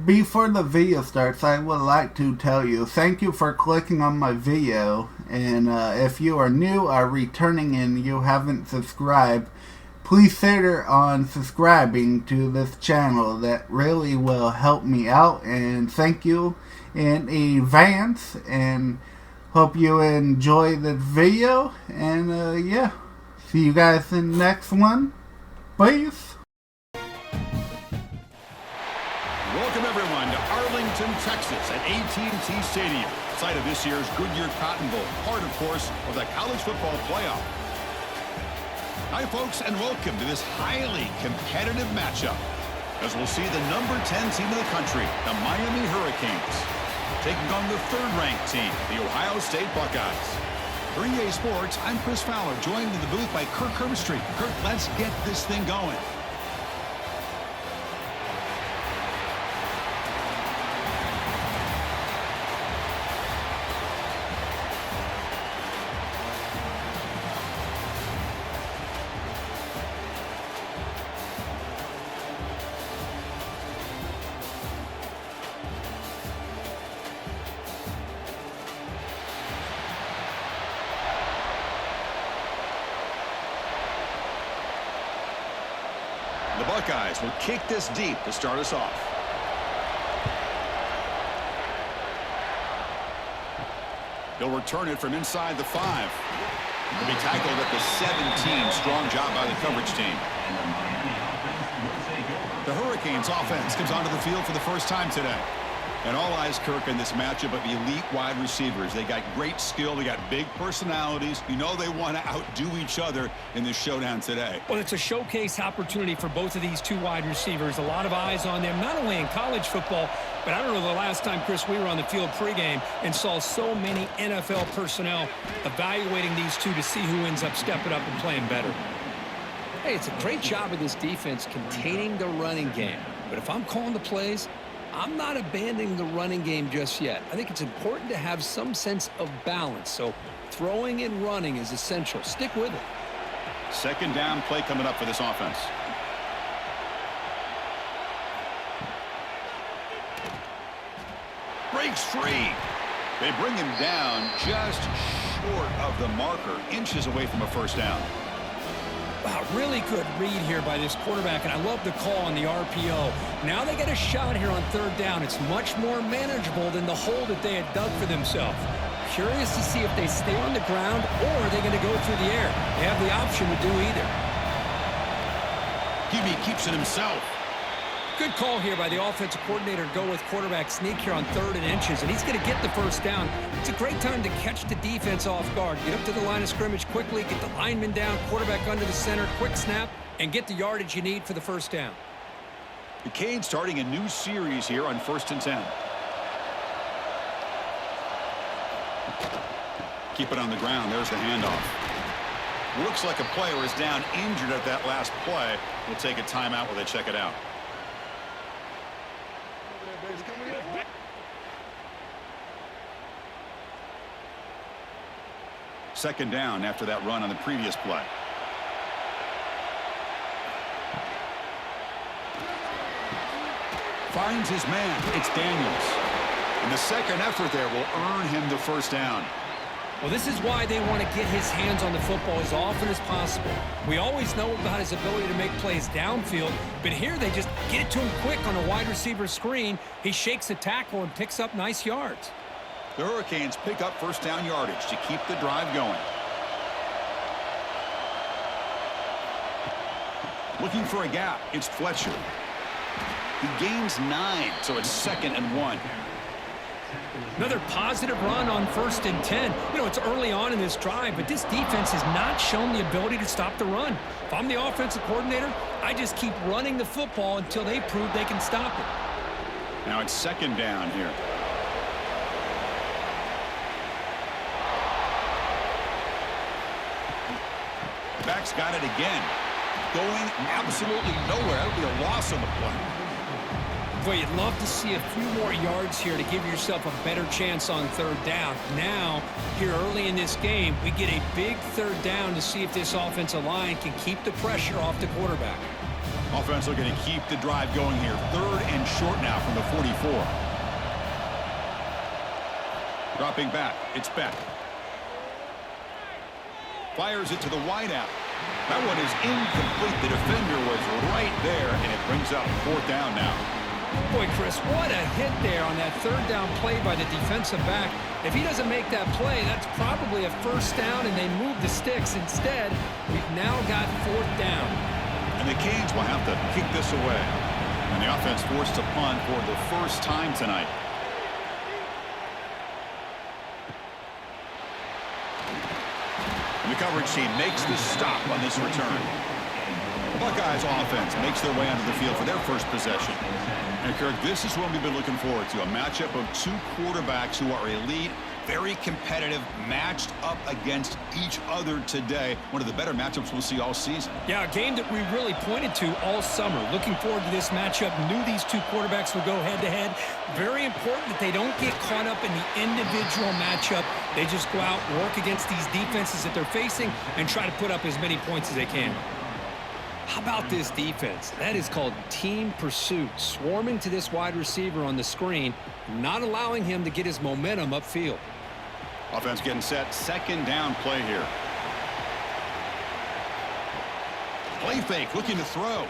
Before the video starts, I would like to tell you thank you for clicking on my video, and if you are new or returning and you haven't subscribed, please consider on subscribing to this channel. That really will help me out, and thank you in advance, and hope you enjoy this video, and yeah, see you guys in the next one. Peace. Welcome everyone to Arlington, Texas at AT&T Stadium, site of this year's Goodyear Cotton Bowl, part of course of the college football playoff. Hi folks, and welcome to this highly competitive matchup, as we'll see the number 10 team in the country, the Miami Hurricanes, taking on the third-ranked team, the Ohio State Buckeyes. For EA Sports, I'm Chris Fowler, joined in the booth by Kirk Herbstreit. Kirk, let's get this thing going. The Buckeyes will kick this deep to start us off. He'll return it from inside the 5. He'll be tackled at the 17. Strong job by the coverage team. The Hurricanes offense comes onto the field for the first time today. And all eyes, Kirk, in this matchup of elite wide receivers. They got great skill. They got big personalities. You know they want to outdo each other in this showdown today. Well, it's a showcase opportunity for both of these two wide receivers. A lot of eyes on them, not only in college football, but I don't know the last time, Chris, we were on the field pregame and saw so many NFL personnel evaluating these two to see who ends up stepping up and playing better. Hey, it's a great job of this defense containing the running game. But if I'm calling the plays, I'm not abandoning the running game just yet. I think it's important to have some sense of balance. So throwing and running is essential. Stick with it. Second down play coming up for this offense. Breaks free. They bring him down just short of the marker, inches away from a first down. Wow, really good read here by this quarterback, and I love the call on the RPO. Now they get a shot here on third down. It's much more manageable than the hole that they had dug for themselves. Curious to see if they stay on the ground or are they going to go through the air. They have the option to do either. QB keeps it himself. Good call here by the offensive coordinator to go with quarterback sneak here on 3rd and inches, and he's going to get the first down. It's a great time to catch the defense off guard. Get up to the line of scrimmage quickly, get the lineman down, quarterback under the center, quick snap, and get the yardage you need for the first down. The Canes starting a new series here on 1st and 10. Keep it on the ground. There's the handoff. Looks like a player is down injured at that last play. We'll take a timeout while they check it out. Second down after that run on the previous play. Finds his man. It's Daniels. And the second effort there will earn him the first down. Well, this is why they want to get his hands on the football as often as possible. We always know about his ability to make plays downfield, but here they just get it to him quick on a wide receiver screen. He shakes the tackle and picks up nice yards. The Hurricanes pick up first down yardage to keep the drive going. Looking for a gap. It's Fletcher. He gains 9, so it's 2nd and 1. Another positive run on 1st and 10. You know, it's early on in this drive, but this defense has not shown the ability to stop the run. If I'm the offensive coordinator, I just keep running the football until they prove they can stop it. Now it's 2nd down here. Back's got it again. Going absolutely nowhere. That'll be a loss on the play. Boy, you'd love to see a few more yards here to give yourself a better chance on 3rd down. Now, here early in this game, we get a big 3rd down to see if this offensive line can keep the pressure off the quarterback. Offense looking to keep the drive going here. 3rd and short now from the 44. Dropping back. It's Beck. Fires it to the wideout. That one is incomplete. The defender was right there, and it brings up 4th down now. Boy, Chris, what a hit there on that 3rd down play by the defensive back. If he doesn't make that play, that's probably a 1st down, and they move the sticks. Instead, we've now got 4th down. And the Canes will have to kick this away. And the offense forced to punt for the first time tonight. And the coverage team makes the stop on this return. The Buckeyes offense makes their way onto the field for their first possession. And Kirk, this is what we've been looking forward to, a matchup of 2 quarterbacks who are elite, very competitive, matched up against each other today. One of the better matchups we'll see all season. Yeah, a game that we really pointed to all summer. Looking forward to this matchup. Knew these 2 quarterbacks would go head-to-head. Very important that they don't get caught up in the individual matchup. They just go out and work against these defenses that they're facing and try to put up as many points as they can. How about this defense? That is called team pursuit. Swarming to this wide receiver on the screen, not allowing him to get his momentum upfield. Offense getting set. 2nd down play here. Play fake, looking to throw.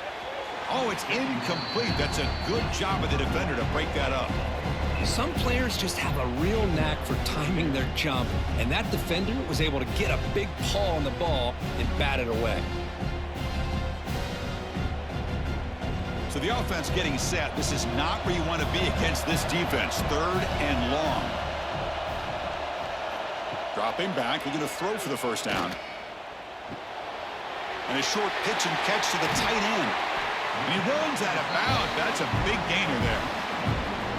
Oh, it's incomplete. That's a good job of the defender to break that up. Some players just have a real knack for timing their jump, and that defender was able to get a big paw on the ball and bat it away. So the offense getting set. This is not where you want to be against this defense. 3rd and long. Dropping back, looking to throw for the 1st down. And a short pitch and catch to the tight end. And he runs out of bounds. That's a big gainer there.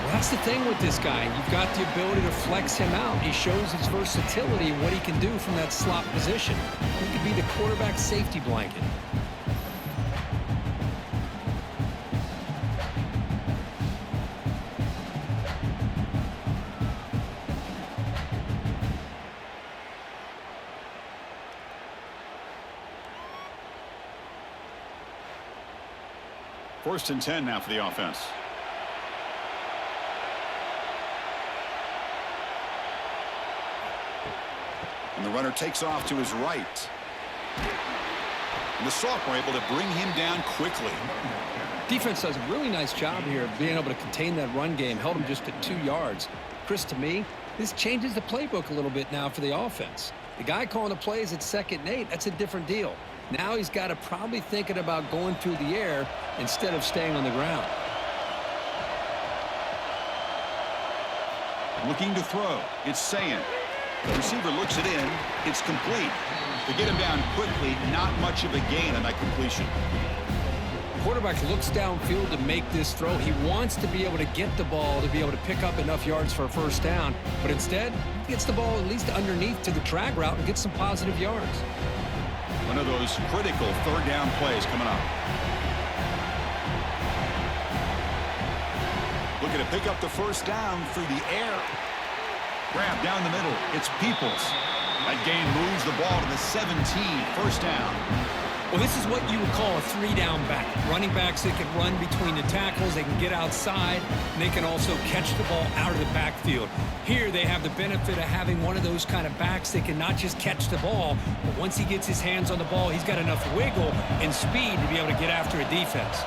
Well, that's the thing with this guy. You've got the ability to flex him out. He shows his versatility and what he can do from that slot position. He could be the quarterback safety blanket. First and 10 now for the offense. And the runner takes off to his right. And the sophomore able to bring him down quickly. Defense does a really nice job here of being able to contain that run game. Held him just at 2 yards. Chris, to me, this changes the playbook a little bit now for the offense. The guy calling the plays at 2nd and 8, that's a different deal. Now he's got to probably thinking about going through the air instead of staying on the ground. Looking to throw. It's Sayin. The receiver looks it in. It's complete. To get him down quickly, not much of a gain on that completion. Quarterback looks downfield to make this throw. He wants to be able to get the ball to be able to pick up enough yards for a 1st down. But instead, he gets the ball at least underneath to the drag route and gets some positive yards. One of those critical 3rd down plays coming up. Looking to pick up the 1st down through the air. Grab down the middle. It's Peoples. That gain moves the ball to the 17. 1st down. Well, this is what you would call a 3-down back. Running backs that can run between the tackles, they can get outside, and they can also catch the ball out of the backfield. Here they have the benefit of having one of those kind of backs that can not just catch the ball, but once he gets his hands on the ball, he's got enough wiggle and speed to be able to get after a defense.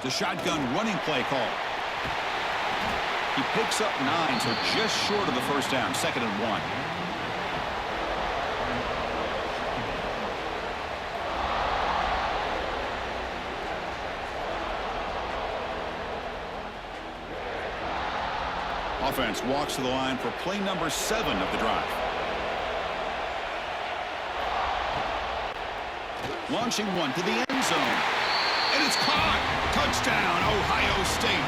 The shotgun running play call. He picks up 9, so just short of the 1st down, 2nd and 1. Offense walks to the line for play number 7 of the drive. Launching one to the end zone. And it's caught. Touchdown, Ohio State.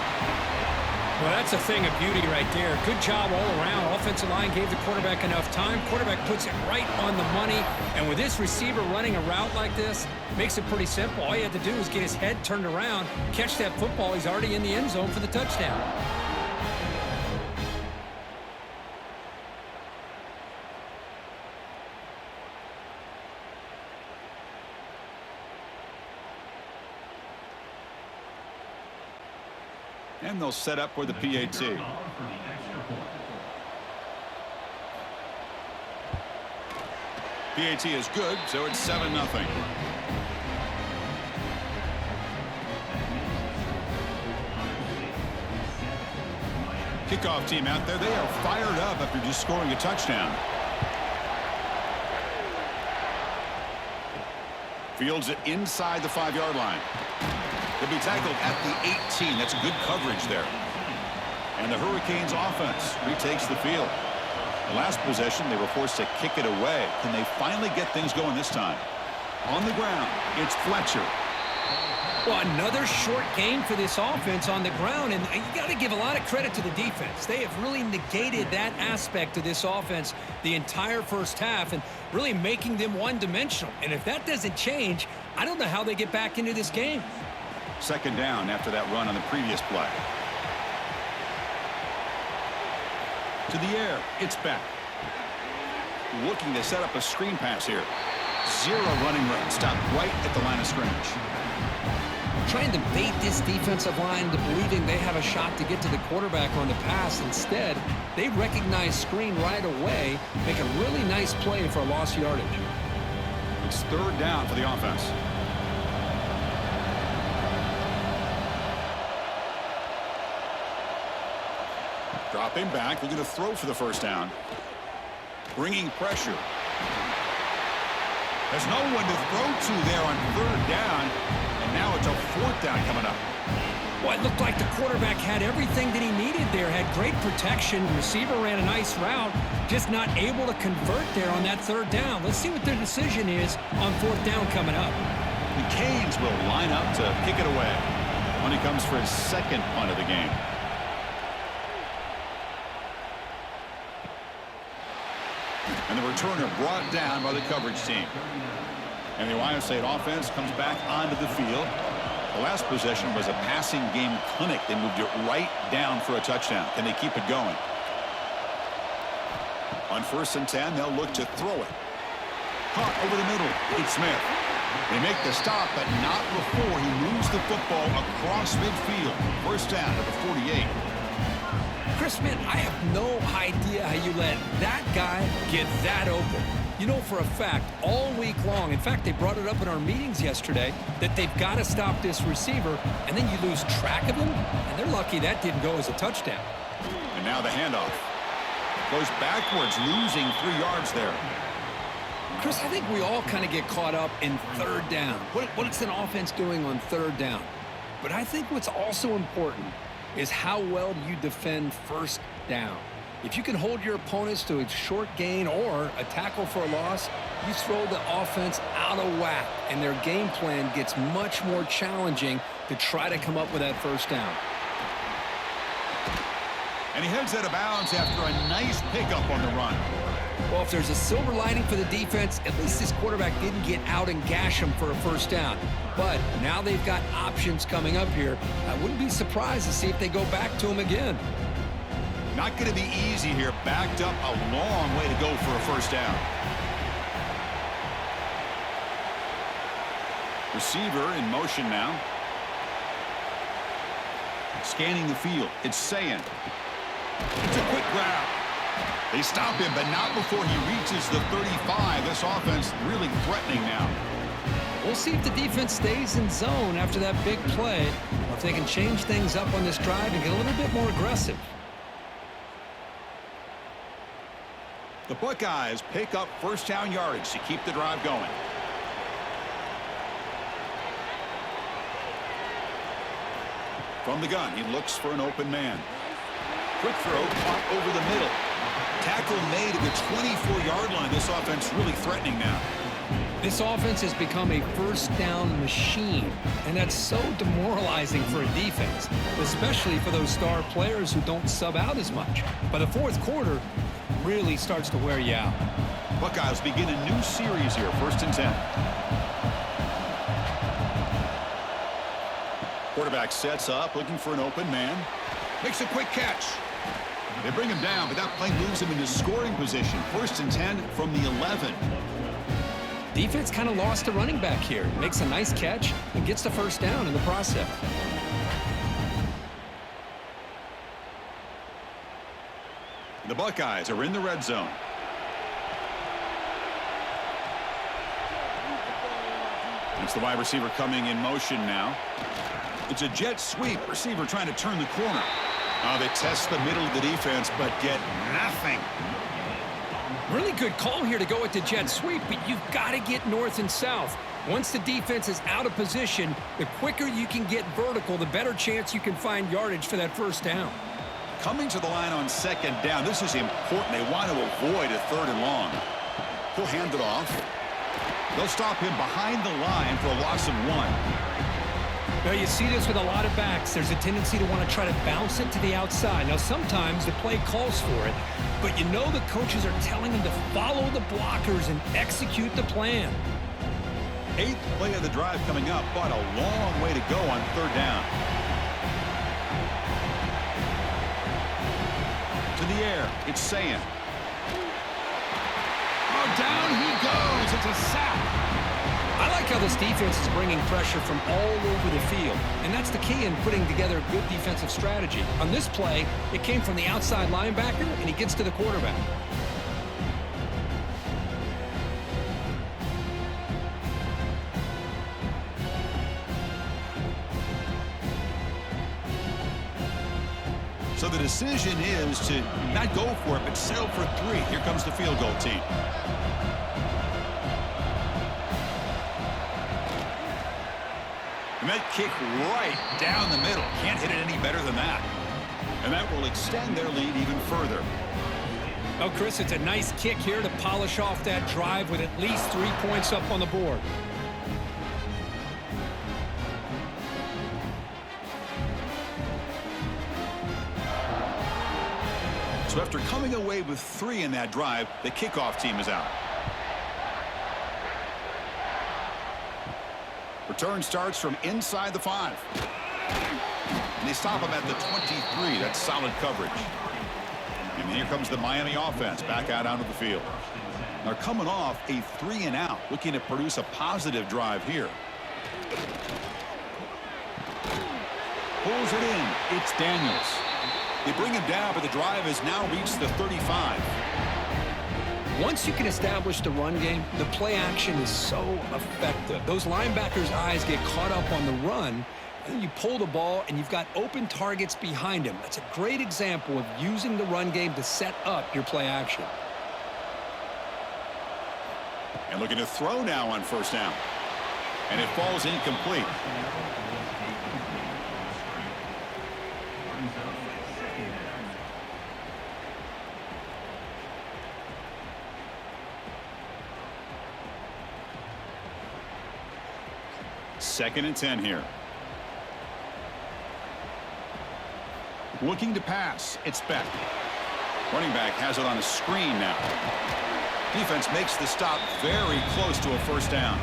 Well, that's a thing of beauty right there. Good job all around. Offensive line gave the quarterback enough time. Quarterback puts it right on the money. And with this receiver running a route like this, makes it pretty simple. All you had to do is get his head turned around, catch that football. He's already in the end zone for the touchdown. And they'll set up for the PAT. PAT is good, so it's 7-0. Kickoff team out there. They are fired up after just scoring a touchdown. Fields it inside the 5-yard line. He'll be tackled at the 18. That's good coverage there. And the Hurricanes offense retakes the field. The last possession, they were forced to kick it away. Can they finally get things going this time? On the ground, it's Fletcher. Well, another short game for this offense on the ground, and you got to give a lot of credit to the defense. They have really negated that aspect of this offense the entire first half and really making them one-dimensional. And if that doesn't change, I don't know how they get back into this game. Second down after that run on the previous play. To the air, it's back. Looking to set up a screen pass here. Zero running room. Stopped right at the line of scrimmage. Trying to bait this defensive line into believing they have a shot to get to the quarterback on the pass. Instead, they recognize screen right away, make a really nice play for a lost yardage. It's third down for the offense. Dropping back, looking to throw for the first down. Bringing pressure. There's no one to throw to there on third down. And now it's a fourth down coming up. Well, it looked like the quarterback had everything that he needed there. Had great protection. Receiver ran a nice route. Just not able to convert there on that third down. Let's see what their decision is on fourth down coming up. The Canes will line up to kick it away when he comes for his second punt of the game. And the returner brought down by the coverage team. And the Ohio State offense comes back onto the field. The last possession was a passing game clinic. They moved it right down for a touchdown. Can they keep it going? On 1st and 10, they'll look to throw it. Caught over the middle. It's Smith. They make the stop, but not before he moves the football across midfield. First down to the 48. Chris, man, I have no idea how you let that guy get that open. You know for a fact, all week long, in fact, they brought it up in our meetings yesterday, that they've got to stop this receiver, and then you lose track of him, and they're lucky that didn't go as a touchdown. And now the handoff. Goes backwards, losing 3 yards there. Chris, I think we all kind of get caught up in third down. What is an offense doing on third down? But I think what's also important is how well do you defend first down. If you can hold your opponents to a short gain or a tackle for a loss, you throw the offense out of whack, and their game plan gets much more challenging to try to come up with that first down. And he heads out of bounds after a nice pickup on the run. Well, if there's a silver lining for the defense, at least this quarterback didn't get out and gash him for a first down. But now they've got options coming up here. I wouldn't be surprised to see if they go back to him again. Not going to be easy here. Backed up a long way to go for a first down. Receiver in motion now. Scanning the field. It's Sayin. It's a quick grab. They stop him, but not before he reaches the 35. This offense really threatening now. We'll see if the defense stays in zone after that big play, or if they can change things up on this drive and get a little bit more aggressive. The Buckeyes pick up first down yardage to keep the drive going. From the gun, he looks for an open man. Quick throw, caught over the middle. Tackle made at the 24-yard line. This offense really threatening now. This offense has become a first down machine, and that's so demoralizing for a defense, especially for those star players who don't sub out as much. By the fourth quarter, really starts to wear you out. Buckeyes begin a new series here, 1st and 10. Quarterback sets up, looking for an open man. Makes a quick catch. They bring him down, but that play moves him into scoring position. 1st and 10 from the 11. Defense kind of lost a running back here. Makes a nice catch and gets the first down in the process. The Buckeyes are in the red zone. It's the wide receiver coming in motion now. It's a jet sweep. Receiver trying to turn the corner. They test the middle of the defense, but get nothing. Really good call here to go with the jet sweep, but you've got to get north and south. Once the defense is out of position, the quicker you can get vertical, the better chance you can find yardage for that first down. Coming to the line on second down, this is important. They want to avoid a 3rd and long. He'll hand it off. They'll stop him behind the line for a loss of 1. Now, you see this with a lot of backs. There's a tendency to want to try to bounce it to the outside. Now, sometimes the play calls for it, but you know the coaches are telling them to follow the blockers and execute the plan. 8th play of the drive coming up, but a long way to go on 3rd down. To the air, it's Sayin. Oh, down he goes. It's a sack. I like how this defense is bringing pressure from all over the field, and that's the key in putting together a good defensive strategy. On this play, it came from the outside linebacker, and he gets to the quarterback. So the decision is to not go for it, but settle for 3. Here comes the field goal team. And that kick right down the middle. Can't hit it any better than that. And that will extend their lead even further. Oh, Chris, it's a nice kick here to polish off that drive with at least 3 points up on the board. So after coming away with 3 in that drive, the kickoff team is out. Return starts from inside the 5. And they stop him at the 23. That's solid coverage. And here comes the Miami offense back out onto the field. They're coming off a 3 and out, looking to produce a positive drive here. Pulls it in. It's Daniels. They bring him down, but the drive has now reached the 35. Once you can establish the run game, the play action is so effective. Those linebackers' eyes get caught up on the run, and then you pull the ball, and you've got open targets behind him. That's a great example of using the run game to set up your play action. And looking to throw now on 1st down. And it falls incomplete. Second and 10 here. Looking to pass. It's Beck. Running back has it on a screen now. Defense makes the stop very close to a 1st down.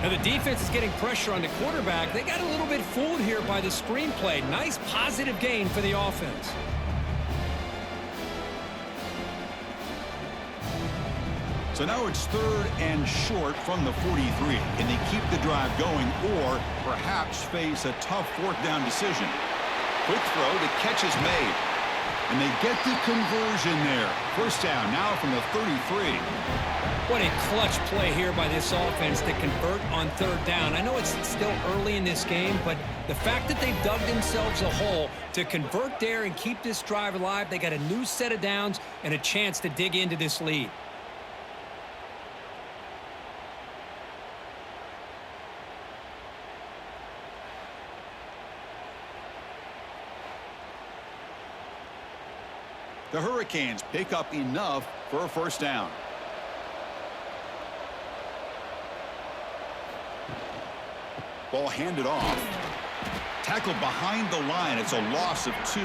Now the defense is getting pressure on the quarterback. They got a little bit fooled here by the screen play. Nice positive gain for the offense. So now it's 3rd and short from the 43. Can they keep the drive going or perhaps face a tough 4th down decision? Quick throw, the catch is made. And they get the conversion there. 1st down now from the 33. What a clutch play here by this offense to convert on 3rd down. I know it's still early in this game, but the fact that they've dug themselves a hole to convert there and keep this drive alive, they got a new set of downs and a chance to dig into this lead. The Hurricanes pick up enough for a 1st down. Ball handed off. Tackled behind the line. It's a loss of 2.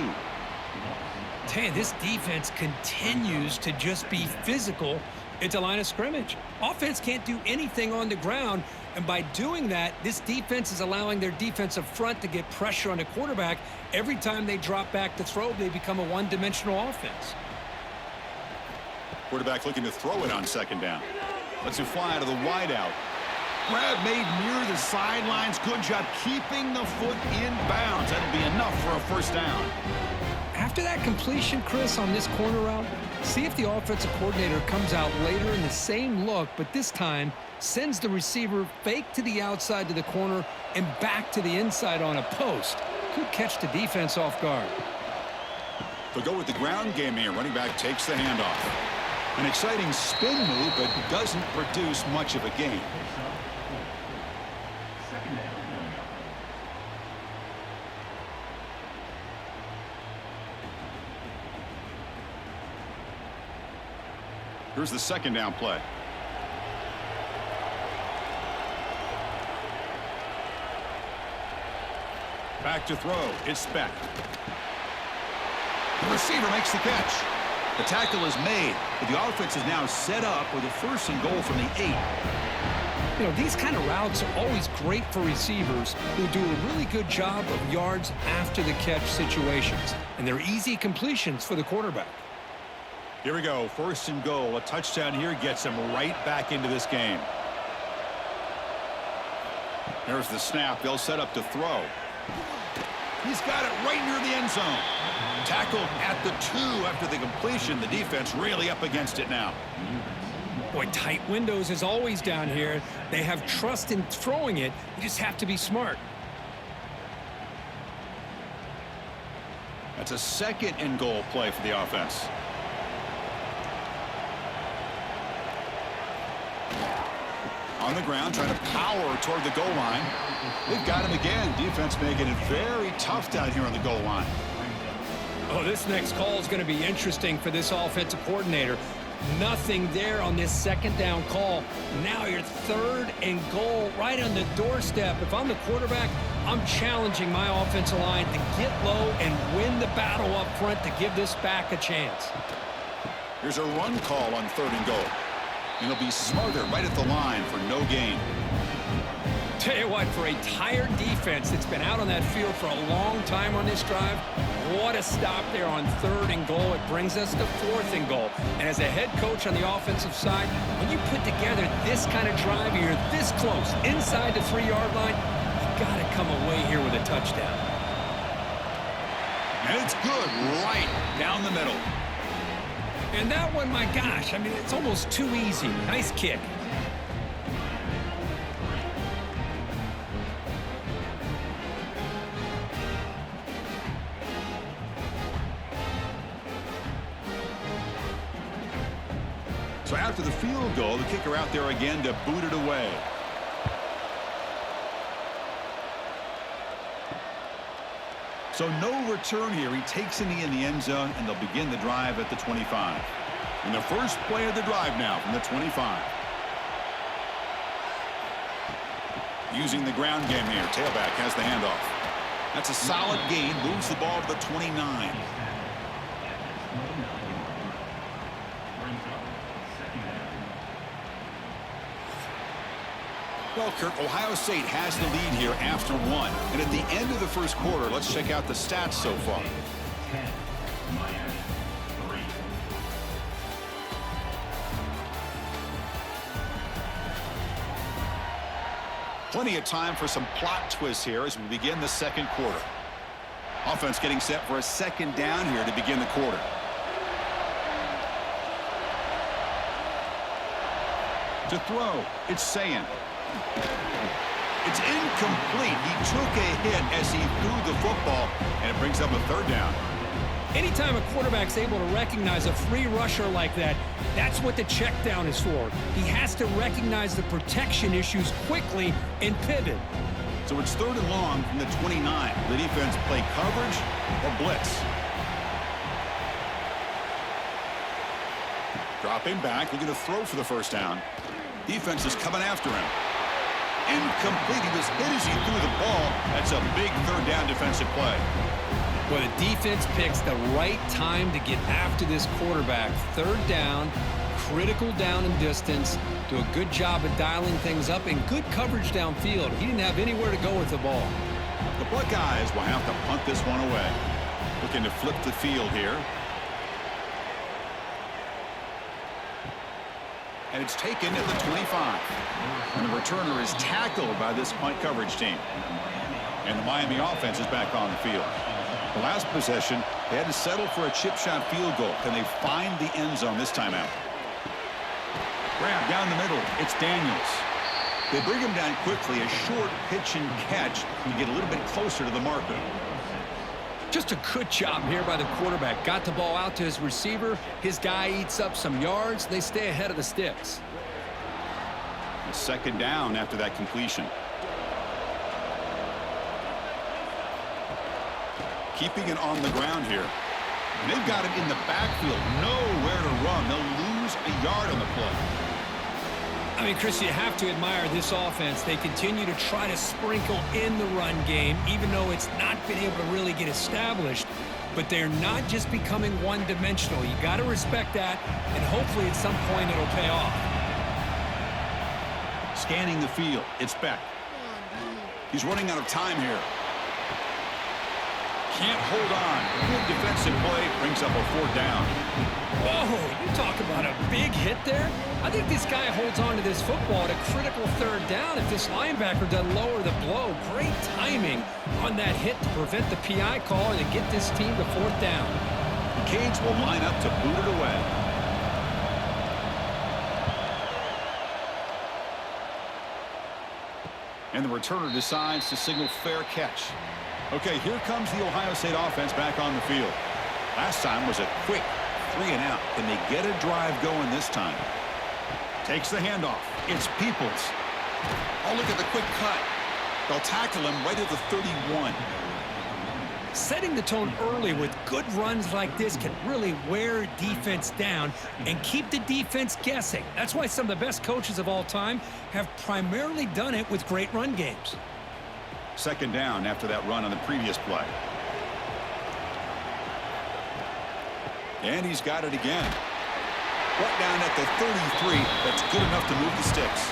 Man, this defense continues to just be physical at the line of scrimmage. Offense can't do anything on the ground, and by doing that, this defense is allowing their defensive front to get pressure on the quarterback. Every time they drop back to throw, they become a one-dimensional offense. Quarterback looking to throw it on 2nd down. Lets it fly to the wideout. Grab made near the sidelines. Good job keeping the foot in bounds. That'll be enough for a 1st down. After After that completion, Chris, on this corner route, see if the offensive coordinator comes out later in the same look, but this time sends the receiver fake to the outside to the corner and back to the inside on a post. Could catch the defense off guard. They'll go with the ground game here. Running back takes the handoff. An exciting spin move, but doesn't produce much of a gain. Here's the second down play. Back to throw. It's Beck. The receiver makes the catch. The tackle is made, but the offense is now set up with a 1st and goal from the 8. You know, these kind of routes are always great for receivers who do a really good job of yards after the catch situations. And they're easy completions for the quarterback. Here we go. 1st and goal. A touchdown here gets him right back into this game. There's the snap. They'll set up to throw. He's got it right near the end zone. Tackled at the 2 after the completion. The defense really up against it now. Boy, tight windows is always down here. They have trust in throwing it. You just have to be smart. That's a 2nd and goal play for the offense. On the ground, trying to power toward the goal line. They've got him again. Defense making it very tough down here on the goal line. Oh, this next call is going to be interesting for this offensive coordinator. Nothing there on this 2nd down call. Now you're 3rd and goal right on the doorstep. If I'm the quarterback, I'm challenging my offensive line to get low and win the battle up front to give this back a chance. Here's a run call on 3rd and goal. And he'll be smarter right at the line for no gain. Tell you what, for a tired defense that's been out on that field for a long time on this drive, what a stop there on 3rd and goal. It brings us to 4th and goal. And as a head coach on the offensive side, when you put together this kind of drive, you're this close inside the 3-yard line, you got to come away here with a touchdown. And it's good right down the middle. And that one, my gosh, I mean, it's almost too easy. Nice kick. So after the field goal, the kicker out there again to boot it away. So no return here. He takes it in the end zone, and they'll begin the drive at the 25. And the first play of the drive now from the 25. Using the ground game here. Tailback has the handoff. That's a solid gain. Moves the ball to the 29. Well, Kirk, Ohio State has the lead here after 1. And at the end of the first quarter, let's check out the stats so far. Plenty of time for some plot twists here as we begin the second quarter. Offense getting set for a 2nd down here to begin the quarter. To throw, it's Sayin. It's incomplete. He took a hit as he threw the football, and it brings up a 3rd down. Anytime a quarterback's able to recognize a free rusher like that, that's what the check down is for. He has to recognize the protection issues quickly and pivot. So it's 3rd and long from the 29. The defense play coverage or blitz. Dropping back, looking to throw for the 1st down. Defense is coming after him. Incomplete. He was hit as he threw the ball. That's a big 3rd down defensive play. Well, the defense picks the right time to get after this quarterback. 3rd down, critical down and distance. Do a good job of dialing things up and good coverage downfield. He didn't have anywhere to go with the ball. The Buckeyes will have to punt this one away. Looking to flip the field here. And it's taken at the 25. And the returner is tackled by this punt coverage team. And the Miami offense is back on the field. The last possession, they had to settle for a chip shot field goal. Can they find the end zone this time out? Grab down the middle. It's Daniels. They bring him down quickly. A short pitch and catch to get a little bit closer to the marker. Just a good job here by the quarterback. Got the ball out to his receiver. His guy eats up some yards. They stay ahead of the sticks. It's second down after that completion. Keeping it on the ground here. And they've got him in the backfield. Nowhere to run. They'll lose a yard on the play. I mean, Chris, you have to admire this offense. They continue to try to sprinkle in the run game, even though it's not been able to really get established. But they're not just becoming one-dimensional. You got to respect that, and hopefully at some point it'll pay off. Scanning the field. It's Beck. He's running out of time here. Can't hold on. Good defensive play. Brings up a fourth down. Whoa, you talk about a big hit there. I think this guy holds on to this football at a critical third down if this linebacker doesn't lower the blow. Great timing on that hit to prevent the PI call and to get this team to fourth down. The Canes will line up to boot it away. And the returner decides to signal fair catch. Okay, here comes the Ohio State offense back on the field. Last time was a quick 3 and out. Can they get a drive going this time? Takes the handoff. It's Peoples. Oh, look at the quick cut. They'll tackle him right at the 31. Setting the tone early with good runs like this can really wear defense down and keep the defense guessing. That's why some of the best coaches of all time have primarily done it with great run games. Second down after that run on the previous play. And he's got it again. Brought down at the 33. That's good enough to move the sticks.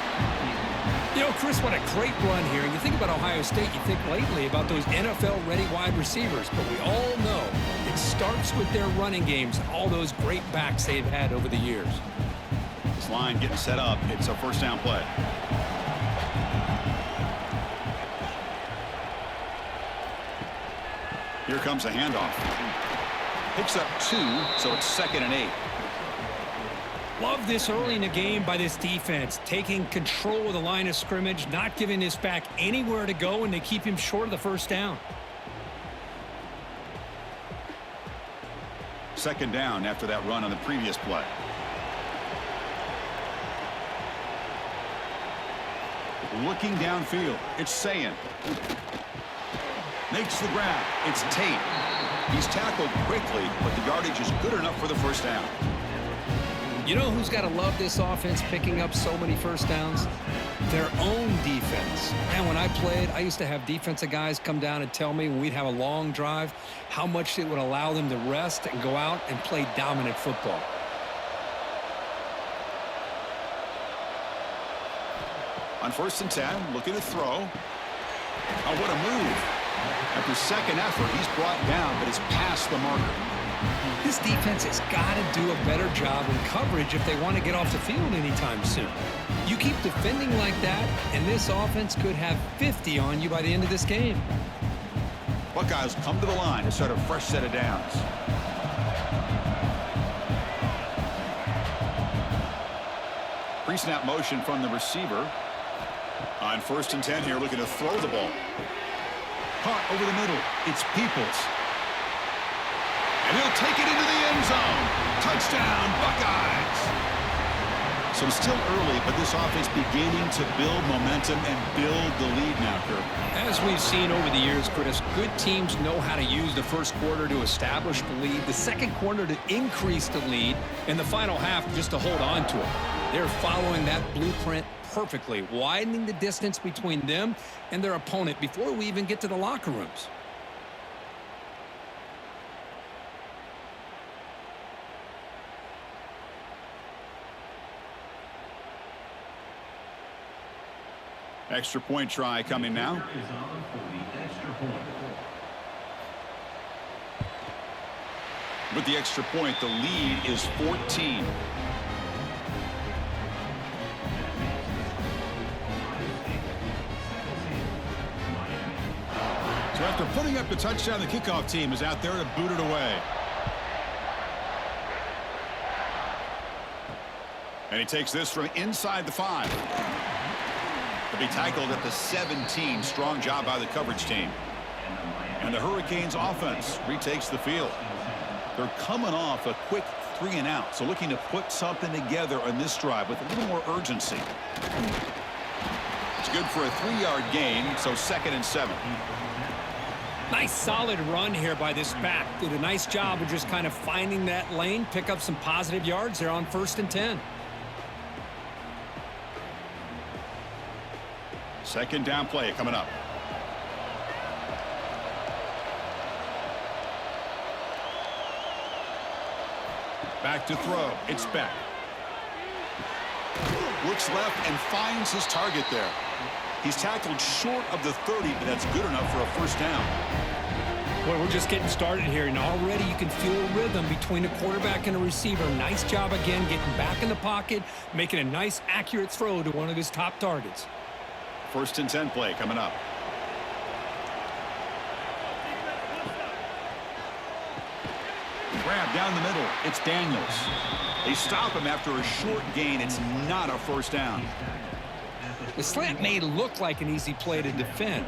You know, Chris, what a great run here. And you think about Ohio State, you think lately about those NFL-ready wide receivers. But we all know it starts with their running games, all those great backs they've had over the years. This line getting set up. It's a first down play. Here comes a handoff. Picks up 2, so it's 2nd and 8. Love this early in the game by this defense, taking control of the line of scrimmage, not giving this back anywhere to go, and they keep him short of the first down. Second down after that run on the previous play. Looking downfield, it's Sayin. Makes the grab. It's Tate. He's tackled quickly, but the yardage is good enough for the first down. You know who's got to love this offense picking up so many first downs? Their own defense. And when I played, I used to have defensive guys come down and tell me when we'd have a long drive how much it would allow them to rest and go out and play dominant football. On 1st and 10, looking to throw. Oh, what a move. After second effort, he's brought down, but it's past the marker. This defense has got to do a better job in coverage if they want to get off the field anytime soon. You keep defending like that, and this offense could have 50 on you by the end of this game. Buckeyes come to the line to start a fresh set of downs. Pre-snap motion from the receiver. On 1st and 10 here, looking to throw the ball. Caught over the middle. It's Peoples. And he'll take it into the end zone. Touchdown, Buckeyes. So it's still early, but this offense beginning to build momentum and build the lead now, Kirk. As we've seen over the years, Curtis, good teams know how to use the first quarter to establish the lead, the second quarter to increase the lead, and the final half just to hold on to it. They're following that blueprint perfectly, widening the distance between them and their opponent before we even get to the locker rooms. Extra point try coming now. With the extra point, the lead is 14. So After putting up the touchdown, the kickoff team is out there to boot it away. And he takes this from inside the 5. To be tackled at the 17. Strong job by the coverage team. And the Hurricanes offense retakes the field. They're coming off a quick 3-and-out, so looking to put something together on this drive with a little more urgency. It's good for a 3-yard gain, so 2nd and 7. Nice solid run here by this back. Did a nice job of just kind of finding that lane, pick up some positive yards there on 1st and 10. 2nd down play coming up. Back to throw. It's Beck. Looks left and finds his target there. He's tackled short of the 30, but that's good enough for a 1st down. Well, we're just getting started here, and already you can feel a rhythm between a quarterback and a receiver. Nice job again getting back in the pocket, making a nice, accurate throw to one of his top targets. 1st and 10 play coming up. Grab down the middle. It's Daniels. They stop him after a short gain. It's not a 1st down. The slant may look like an easy play to defend,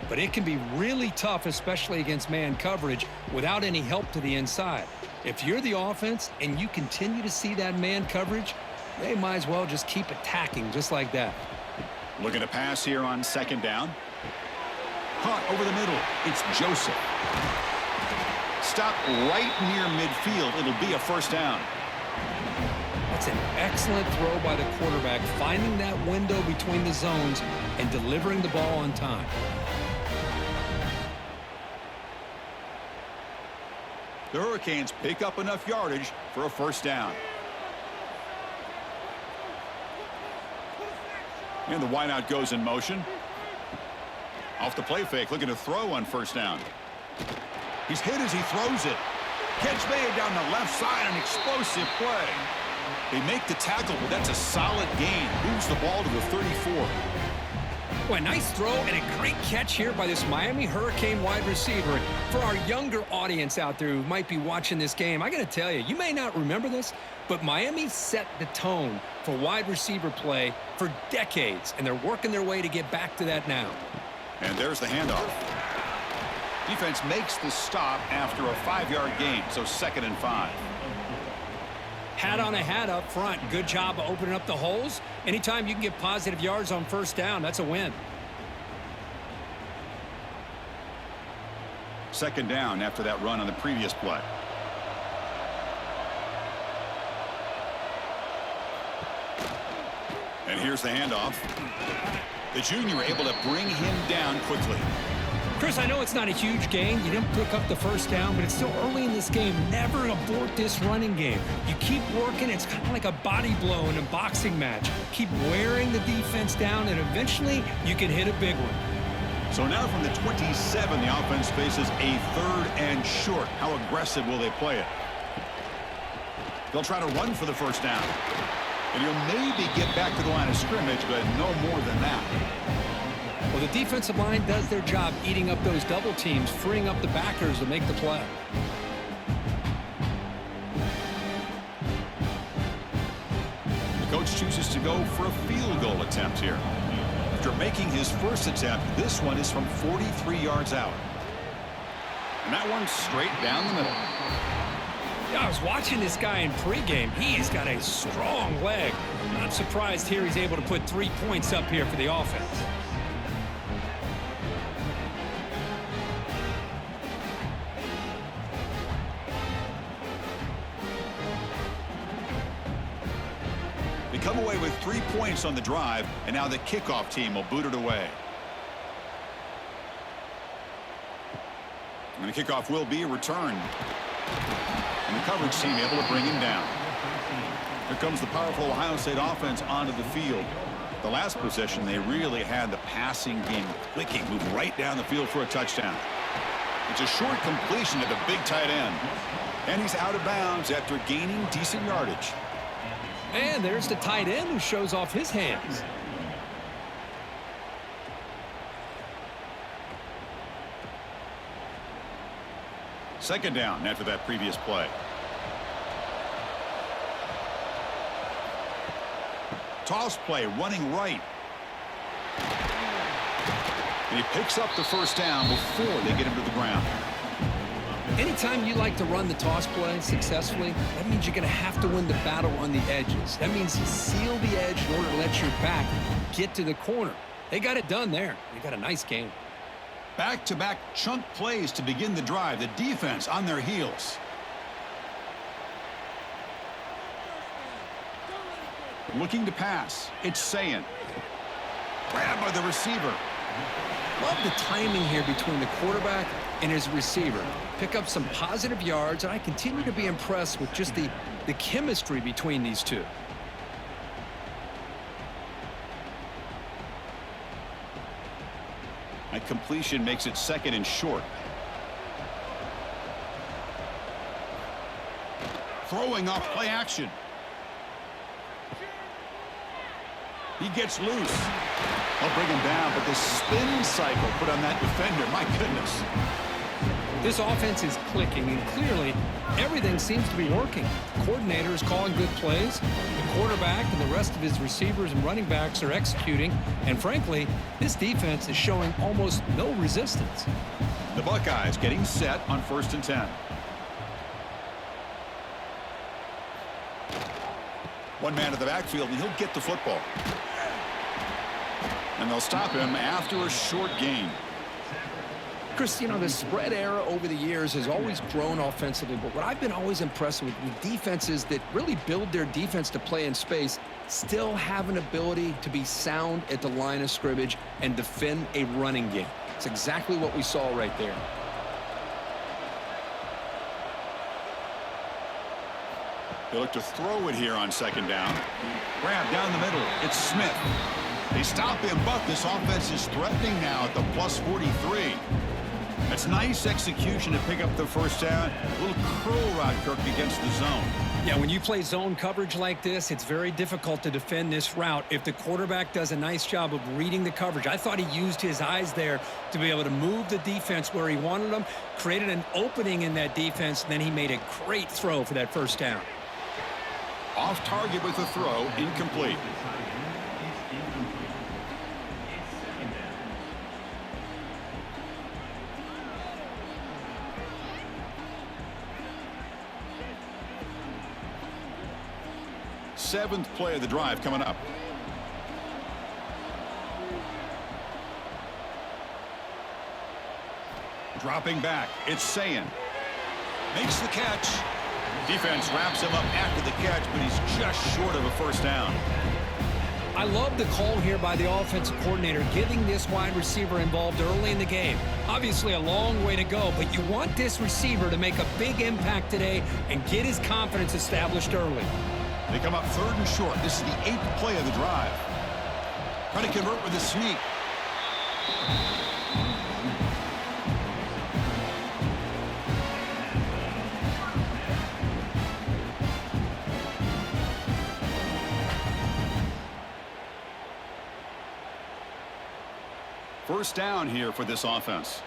but it can be really tough, especially against man coverage, without any help to the inside. If you're the offense and you continue to see that man coverage, they might as well just keep attacking just like that. Looking to pass here on 2nd down. Caught over the middle. It's Joseph. Stop right near midfield. It'll be a 1st down. That's an excellent throw by the quarterback, finding that window between the zones and delivering the ball on time. The Hurricanes pick up enough yardage for a 1st down. And the wideout goes in motion. Off the play fake, looking to throw on 1st down. He's hit as he throws it. Catch made down the left side, an explosive play. They make the tackle, but that's a solid gain. Moves the ball to the 34. Boy, nice throw and a great catch here by this Miami Hurricane wide receiver. For our younger audience out there who might be watching this game, I got to tell you, you may not remember this, but Miami set the tone for wide receiver play for decades, and they're working their way to get back to that now. And there's the handoff. Defense makes the stop after a 5-yard gain, so 2nd and 5. Hat on a hat up front. Good job of opening up the holes. Anytime you can get positive yards on 1st down, that's a win. 2nd down after that run on the previous play. And here's the handoff. The junior able to bring him down quickly. Chris, I know it's not a huge gain. You didn't pick up the 1st down, but it's still early in this game. Never abort this running game. You keep working. It's kind of like a body blow in a boxing match. Keep wearing the defense down, and eventually you can hit a big one. So now from the 27, the offense faces a 3rd and short. How aggressive will they play it? They'll try to run for the 1st down. And he'll maybe get back to the line of scrimmage, but no more than that. Well, the defensive line does their job eating up those double teams, freeing up the backers to make the play. The coach chooses to go for a field goal attempt here. After making his first attempt, this one is from 43 yards out. And that one's straight down the middle. Yeah, I was watching this guy in pregame. He's got a strong leg. Not surprised here he's able to put 3 points up here for the offense. Come away with 3 points on the drive, and now the kickoff team will boot it away. And the kickoff will be a return. And the coverage team able to bring him down. Here comes the powerful Ohio State offense onto the field. The last possession, they really had the passing game clicking, moved right down the field for a touchdown. It's a short completion to the big tight end. And he's out of bounds after gaining decent yardage. And there's the tight end who shows off his hands. Second down after that previous play. Toss play running right. And he picks up the first down before they get him to the ground. Anytime you like to run the toss play successfully, that means you're going to have to win the battle on the edges. That means you seal the edge in order to let your back get to the corner. They got it done there. They got a nice game. Back-to-back chunk plays to begin the drive. The defense on their heels. Looking to pass. It's Sayin. Grabbed by the receiver. Love the timing here between the quarterback and his receiver. Pick up some positive yards, and I continue to be impressed with just the chemistry between these two. That completion makes it second and short. Throwing off play action. He gets loose. They'll bring him down, but the spin cycle put on that defender, my goodness. This offense is clicking, and clearly everything seems to be working. The coordinator is calling good plays. The quarterback and the rest of his receivers and running backs are executing. And frankly, this defense is showing almost no resistance. The Buckeyes getting set on 1st and 10. One man in the backfield, and he'll get the football. And they'll stop him after a short gain. Chris, you know, the spread era over the years has always grown offensively, but what I've been always impressed with defenses that really build their defense to play in space still have an ability to be sound at the line of scrimmage and defend a running game. It's exactly what we saw right there. They look to throw it here on 2nd down. Grab down the middle. It's Smith. They stop him, but this offense is threatening now at the plus 43. That's nice execution to pick up the first down. A little curl rod, Kirk, against the zone. Yeah, when you play zone coverage like this, it's very difficult to defend this route if the quarterback does a nice job of reading the coverage. I thought he used his eyes there to be able to move the defense where he wanted them, created an opening in that defense, and then he made a great throw for that first down. Off target with a throw, incomplete. Seventh play of the drive coming up. Dropping back, it's Sayin. Makes the catch. Defense wraps him up after the catch, but he's just short of a first down. I love the call here by the offensive coordinator, getting this wide receiver involved early in the game. Obviously a long way to go, but you want this receiver to make a big impact today and get his confidence established early. They come up 3rd and short. This is the 8th play of the drive. Trying to convert with a sneak. First down here for this offense.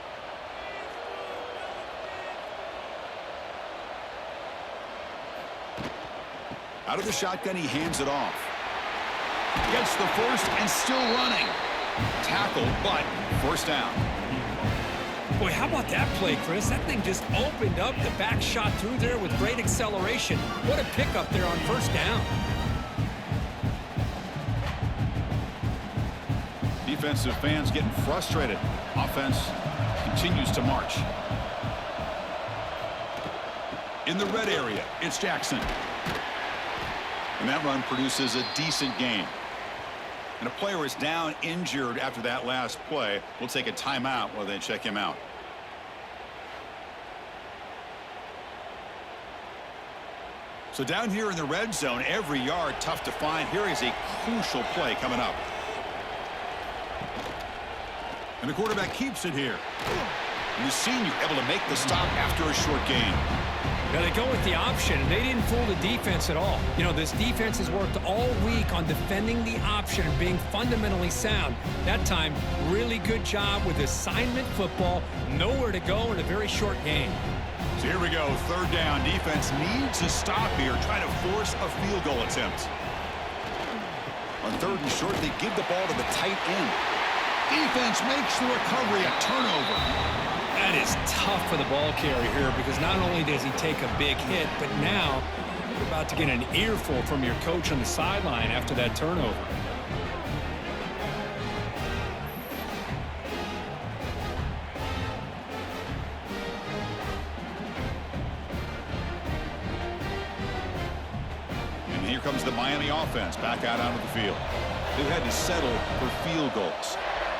Out of the shotgun, he hands it off. Gets the first and still running. Tackled, but first down. Boy, how about that play, Chris? That thing just opened up. The back shot through there with great acceleration. What a pickup there on first down. Defensive fans getting frustrated. Offense continues to march. In the red area, it's Jackson. And that run produces a decent gain. And a player is down injured after that last play. We'll take a timeout while they check him out. So down here in the red zone, every yard tough to find. Here is a crucial play coming up. And the quarterback keeps it here. And the senior able to make the stop after a short gain. Now they go with the option, and they didn't fool the defense at all. You know, this defense has worked all week on defending the option and being fundamentally sound. That time, really good job with assignment football. Nowhere to go in a very short game. So here we go, third down. Defense needs to stop here, try to force a field goal attempt. On third and short, they give the ball to the tight end. Defense makes the recovery, a turnover. That is tough for the ball carrier here because not only does he take a big hit, but now you're about to get an earful from your coach on the sideline after that turnover. And here comes the Miami offense back out onto the field. They've had to settle for field goals.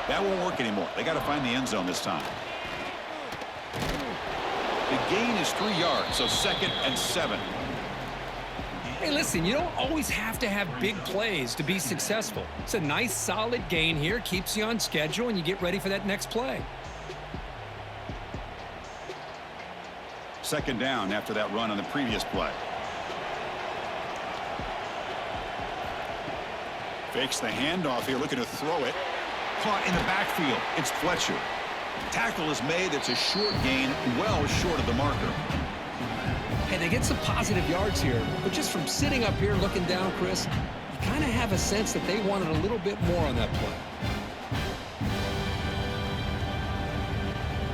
That won't work anymore. They got to find the end zone this time. The gain is 3 yards, so 2nd and 7. Hey, listen, you don't always have to have big plays to be successful. It's a nice, solid gain here, keeps you on schedule, and you get ready for that next play. 2nd down after that run on the previous play. Fakes the handoff here, looking to throw it. Caught in the backfield. It's Fletcher. Tackle is made. It's a short gain, well short of the marker. Hey, they get some positive yards here, but just from sitting up here looking down, Chris, you kind of have a sense that they wanted a little bit more on that play.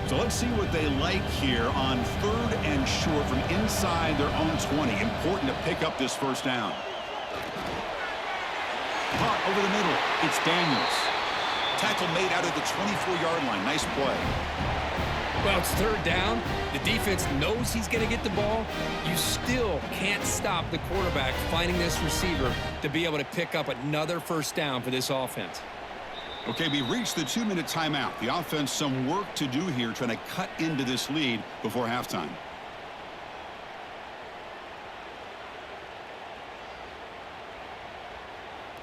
So let's see what they like here on 3rd and short from inside their own 20. Important to pick up this first down. Caught over the middle. It's Daniels. Tackle made out of the 24-yard line. Nice play. Well, it's 3rd down. The defense knows he's going to get the ball. You still can't stop the quarterback finding this receiver to be able to pick up another first down for this offense. Okay, we reached the 2-minute timeout. The offense some work to do here trying to cut into this lead before halftime.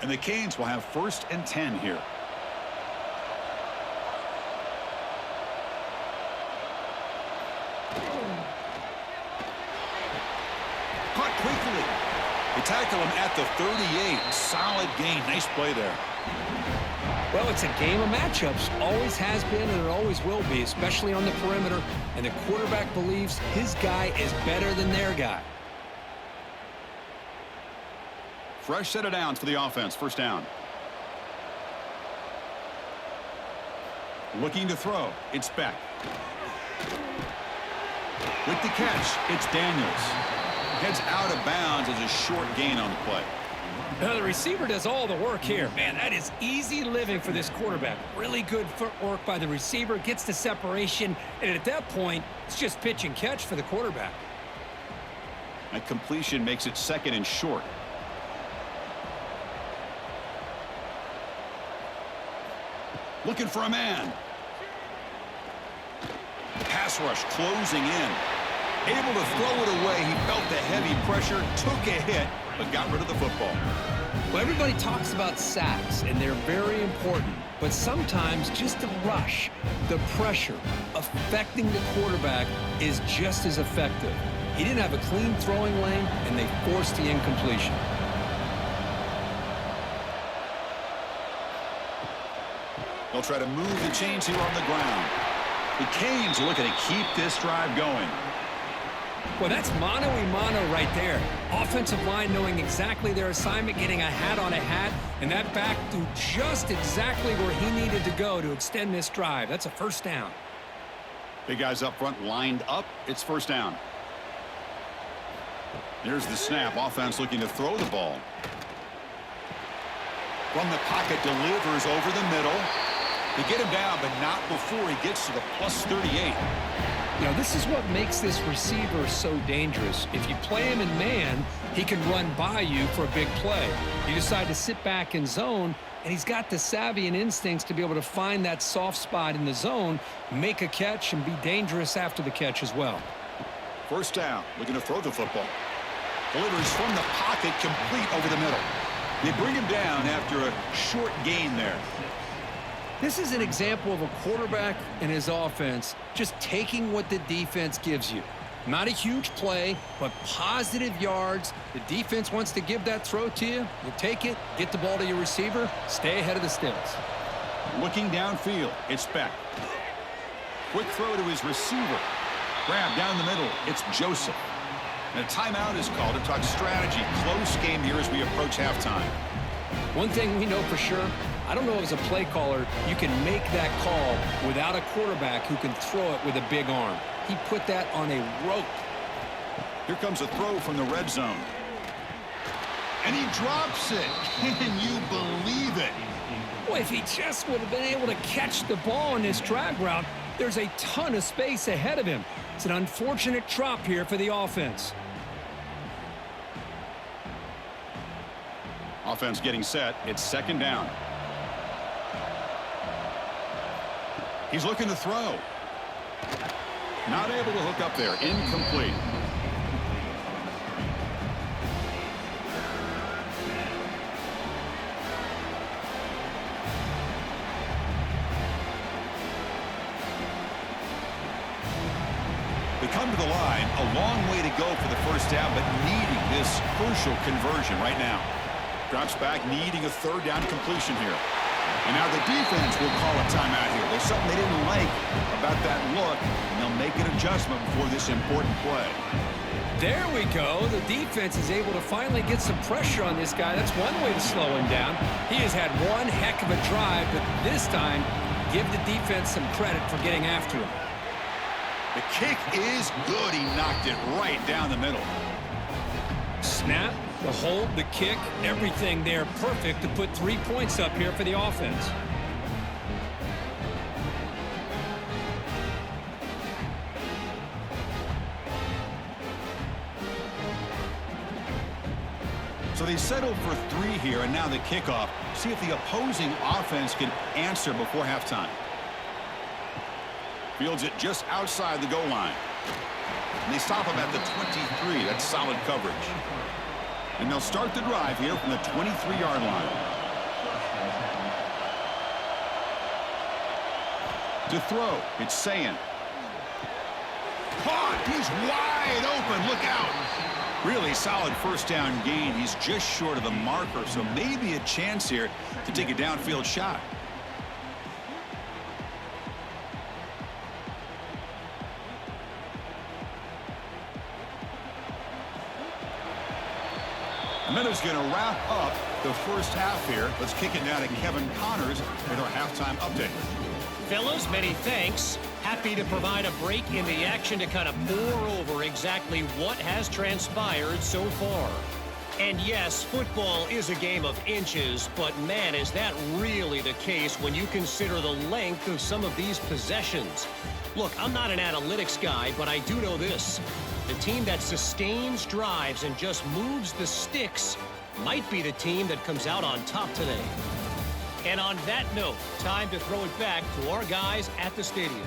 And the Canes will have 1st and 10 here. Caught quickly. They tackle him at the 38. Solid gain. Nice play there. Well, it's a game of matchups. Always has been and it always will be, especially on the perimeter. And the quarterback believes his guy is better than their guy. Fresh set of downs for the offense. 1st down. Looking to throw. It's Beck. With the catch, it's Daniels. Heads out of bounds as a short gain on the play. Now, the receiver does all the work here. Man, that is easy living for this quarterback. Really good footwork by the receiver. Gets the separation. And at that point, it's just pitch and catch for the quarterback. That completion makes it 2nd and short. Looking for a man. Pass rush closing in. Able to throw it away. He felt the heavy pressure, took a hit, but got rid of the football. Well, everybody talks about sacks, and they're very important. But sometimes just the rush, the pressure, affecting the quarterback is just as effective. He didn't have a clean throwing lane, and they forced the incompletion. They'll try to move the chains here on the ground. The Canes are looking to keep this drive going. Well, that's mano-a-mano right there. Offensive line knowing exactly their assignment, getting a hat on a hat, and that back to just exactly where he needed to go to extend this drive. That's a 1st down. Big guys up front lined up. It's 1st down. There's the snap. Offense looking to throw the ball. From the pocket, delivers over the middle. They get him down, but not before he gets to the plus 38. Now, this is what makes this receiver so dangerous. If you play him in man, he can run by you for a big play. You decide to sit back in zone, and he's got the savvy and instincts to be able to find that soft spot in the zone, make a catch, and be dangerous after the catch as well. 1st down, looking to throw the football. Delivers from the pocket, complete over the middle. They bring him down after a short gain there. This is an example of a quarterback and his offense just taking what the defense gives you. Not a huge play, but positive yards. The defense wants to give that throw to you. You take it, get the ball to your receiver, stay ahead of the stills. Looking downfield, it's Beck. Quick throw to his receiver. Grab down the middle. It's Joseph. And a timeout is called to talk strategy. Close game here as we approach halftime. One thing we know for sure, I don't know as a play caller, you can make that call without a quarterback who can throw it with a big arm. He put that on a rope. Here comes a throw from the red zone. And he drops it. Can you believe it? Boy, if he just would have been able to catch the ball in this drag route, there's a ton of space ahead of him. It's an unfortunate drop here for the offense. Offense getting set. It's second down. He's looking to throw. Not able to hook up there. Incomplete. They come to the line. A long way to go for the first down, but needing this crucial conversion right now. Drops back, needing a third down completion here. And now the defense will call a timeout here. There's something they didn't like about that look, and they'll make an adjustment before this important play. There we go. The defense is able to finally get some pressure on this guy. That's one way to slow him down. He has had one heck of a drive, but this time, give the defense some credit for getting after him. The kick is good. He knocked it right down the middle. Snap, the hold, the kick, everything there perfect to put 3 points up here for the offense. So they settled for 3 here, and now the kickoff. See if the opposing offense can answer before halftime. Fields it just outside the goal line. And they stop him at the 23. That's solid coverage. And they'll start the drive here from the 23-yard line. To throw, it's Sayin. Caught! He's wide open. Look out! Really solid first down gain. He's just short of the marker, so maybe a chance here to take a downfield shot. And then it's going to wrap up the first half here. Let's kick it down to Kevin Connors with our halftime update. Fellas, many thanks. Happy to provide a break in the action to kind of bore over exactly what has transpired so far. And yes, football is a game of inches, but man, is that really the case when you consider the length of some of these possessions. Look, I'm not an analytics guy, but I do know this. The team that sustains drives and just moves the sticks might be the team that comes out on top today. And on that note, time to throw it back to our guys at the stadium.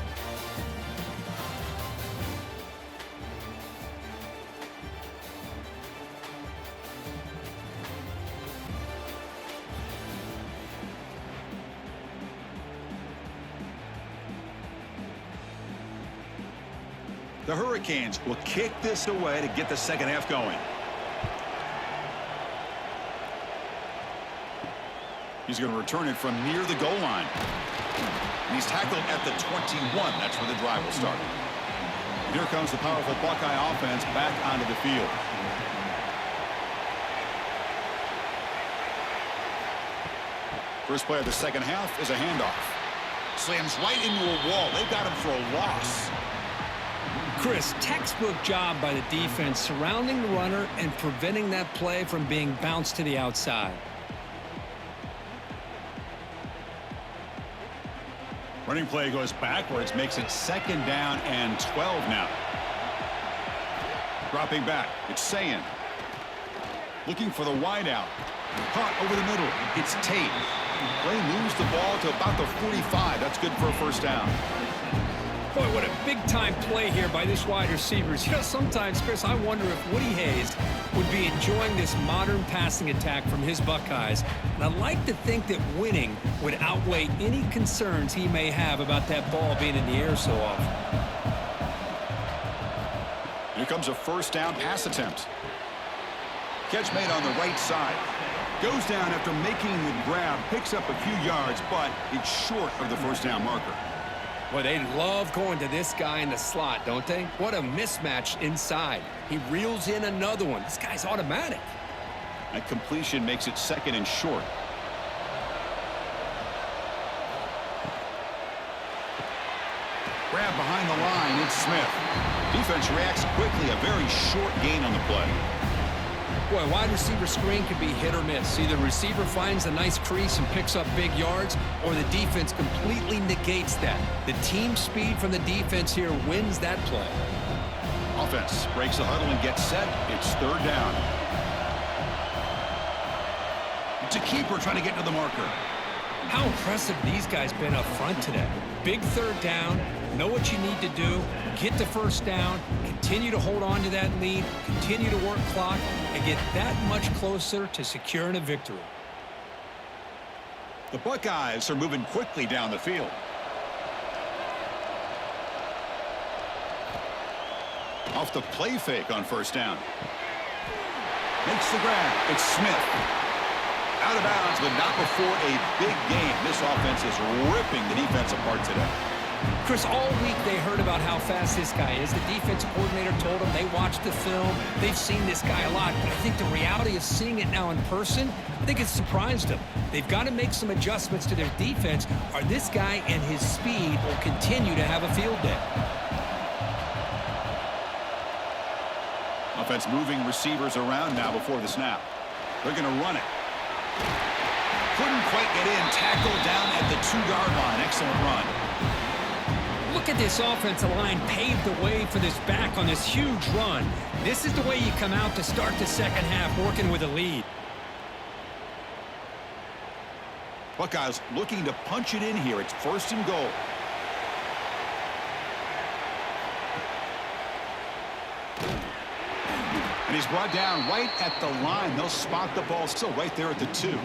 The Hurricanes will kick this away to get the second half going. He's going to return it from near the goal line. And he's tackled at the 21. That's where the drive will start. And here comes the powerful Buckeye offense back onto the field. First play of the second half is a handoff. Slams right into a wall. They've got him for a loss. Chris, textbook job by the defense surrounding the runner and preventing that play from being bounced to the outside. Running play goes backwards, makes it second down and 12 now. Dropping back, it's Sayin. Looking for the wideout. Caught over the middle, it's Tate. Play moves the ball to about the 45. That's good for a first down. Boy, what a big-time play here by this wide receivers. You know, sometimes, Chris, I wonder if Woody Hayes would be enjoying this modern passing attack from his Buckeyes. And I'd like to think that winning would outweigh any concerns he may have about that ball being in the air so often. Here comes a first down pass attempt. Catch made on the right side. Goes down after making the grab, picks up a few yards, but it's short of the first down marker. Well, they love going to this guy in the slot, don't they? What a mismatch inside. He reels in another one. This guy's automatic. That completion makes it 2nd and short. Grab behind the line. It's Smith. Defense reacts quickly. A very short gain on the play. Boy, wide receiver screen can be hit or miss. Either the receiver finds a nice crease and picks up big yards, or the defense completely negates that. The team speed from the defense here wins that play. Offense breaks the huddle and gets set. It's 3rd down. It's a keeper trying to get to the marker. How impressive these guys been up front today. Big 3rd down, know what you need to do, get the 1st down, continue to hold on to that lead, continue to work clock, and get that much closer to securing a victory. The Buckeyes are moving quickly down the field. Off the play fake on 1st down. Makes the grab. It's Smith. Out of bounds, but not before a big game. This offense is ripping the defense apart today. Chris, all week they heard about how fast this guy is. The defensive coordinator told them they watched the film. They've seen this guy a lot. But I think the reality of seeing it now in person, I think it's surprised them. They've got to make some adjustments to their defense, or this guy and his speed will continue to have a field day. Offense moving receivers around now before the snap. They're going to run it. Couldn't quite get in. Tackled down at the 2-yard line. Excellent run. Look at this offensive line paved the way for this back on this huge run. This is the way you come out to start the 2nd half, working with a lead. Buckeyes looking to punch it in here. It's 1st and goal. And he's brought down right at the line. They'll spot the ball still right there at the 2.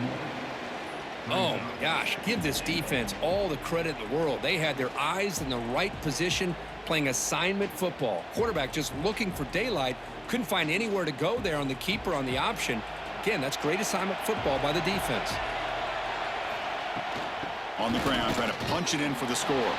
Oh, my gosh. Give this defense all the credit in the world. They had their eyes in the right position, playing assignment football. Quarterback just looking for daylight. Couldn't find anywhere to go there on the keeper on the option. Again, that's great assignment football by the defense. On the ground, trying to punch it in for the score.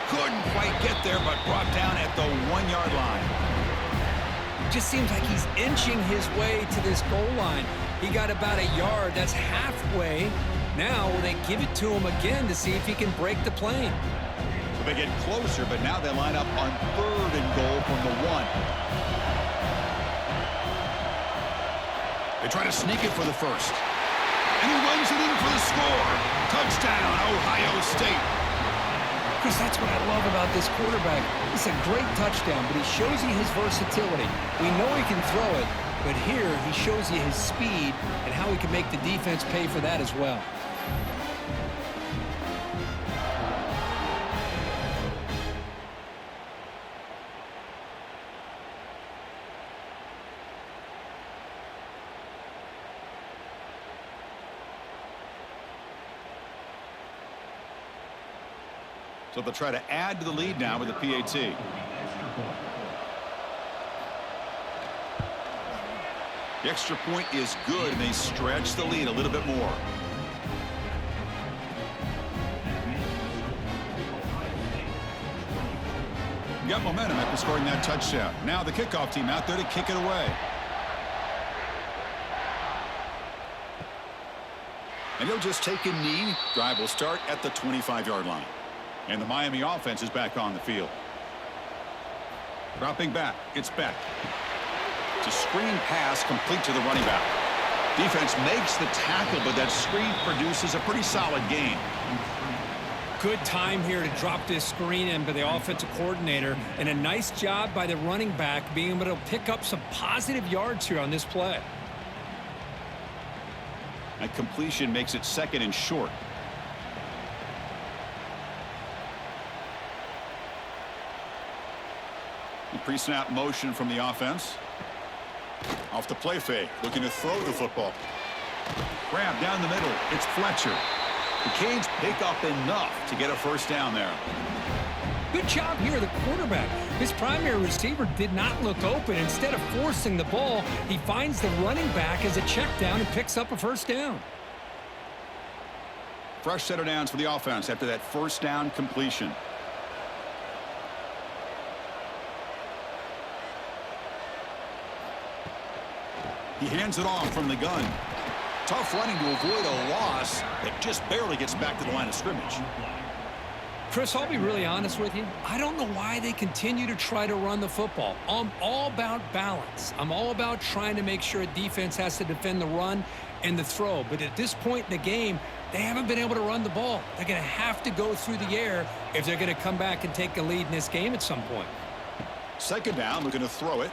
Couldn't quite get there, but brought down at the 1-yard line. Just seems like he's inching his way to this goal line. He got about a yard. That's halfway. Now they give it to him again to see if he can break the plane. They get closer, but now they line up on 3rd and goal from the 1. They try to sneak it for the 1st. And he runs it in for the score. Touchdown, Ohio State. Chris, that's what I love about this quarterback. It's a great touchdown, but he shows you his versatility. We know he can throw it, but here he shows you his speed and how he can make the defense pay for that as well. So they'll try to add to the lead now with the PAT. The extra point is good, and they stretch the lead a little bit more. Got momentum after scoring that touchdown. Now the kickoff team out there to kick it away. And he'll just take a knee. Drive will start at the 25-yard line. And the Miami offense is back on the field. Dropping back. It's Beck. It's a screen pass complete to the running back. Defense makes the tackle, but that screen produces a pretty solid gain. Good time here to drop this screen in by the offensive coordinator, and a nice job by the running back being able to pick up some positive yards here on this play. That completion makes it 2nd and short. The pre-snap motion from the offense. Off the play fake, looking to throw the football. Grab down the middle. It's Fletcher. The Canes pick up enough to get a 1st down there. Good job here, the quarterback. His primary receiver did not look open. Instead of forcing the ball, he finds the running back as a check down and picks up a 1st down. Fresh set of downs for the offense after that 1st down completion. He hands it off from the gun. Tough running to avoid a loss that just barely gets back to the line of scrimmage. Chris, I'll be really honest with you. I don't know why they continue to try to run the football. I'm all about balance. I'm all about trying to make sure a defense has to defend the run and the throw. But at this point in the game, they haven't been able to run the ball. They're going to have to go through the air if they're going to come back and take a lead in this game at some point. Second down, looking to throw it.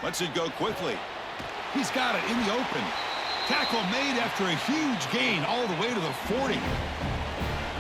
Lets it go quickly. He's got it in the open. Tackle made after a huge gain all the way to the 40.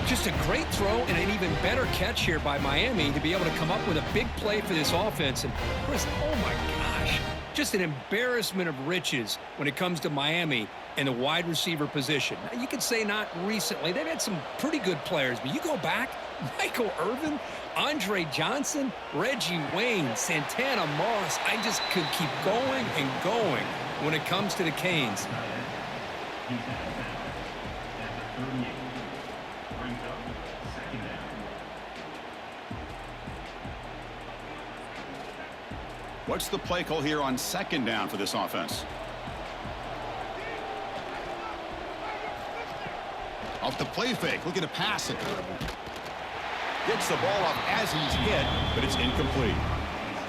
Just a great throw and an even better catch here by Miami to be able to come up with a big play for this offense. And Chris, oh my gosh, just an embarrassment of riches when it comes to Miami and the wide receiver position. Now, you could say not recently. They've had some pretty good players, but you go back, Michael Irvin, Andre Johnson, Reggie Wayne, Santana Moss. I just could keep going and going when it comes to the Canes. What's the play call here on second down for this offense? Off the play fake, looking to pass it. Gets the ball off as he's hit, but it's incomplete.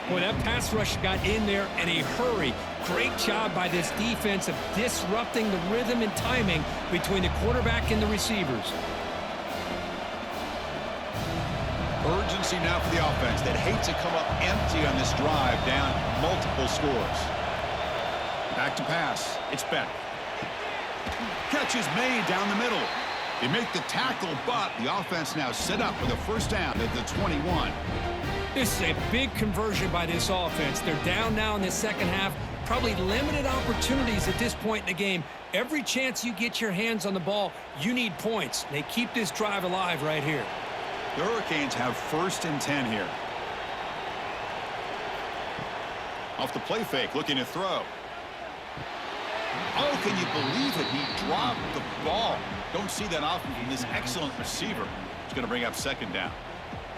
Boy, that pass rush got in there in a hurry. Great job by this defense of disrupting the rhythm and timing between the quarterback and the receivers. Urgency now for the offense that hates to come up empty on this drive, down multiple scores. Back to pass. It's Beck. Catch is made down the middle. They make the tackle, but the offense now set up with a first down at the 21. This is a big conversion by this offense. They're down now in the second half. Probably limited opportunities at this point in the game. Every chance you get your hands on the ball, you need points. They keep this drive alive right here. The Hurricanes have first and 10 here. Off the play fake, looking to throw. Oh, can you believe it? He dropped the ball. Don't see that often from this excellent receiver. He's going to bring up second down.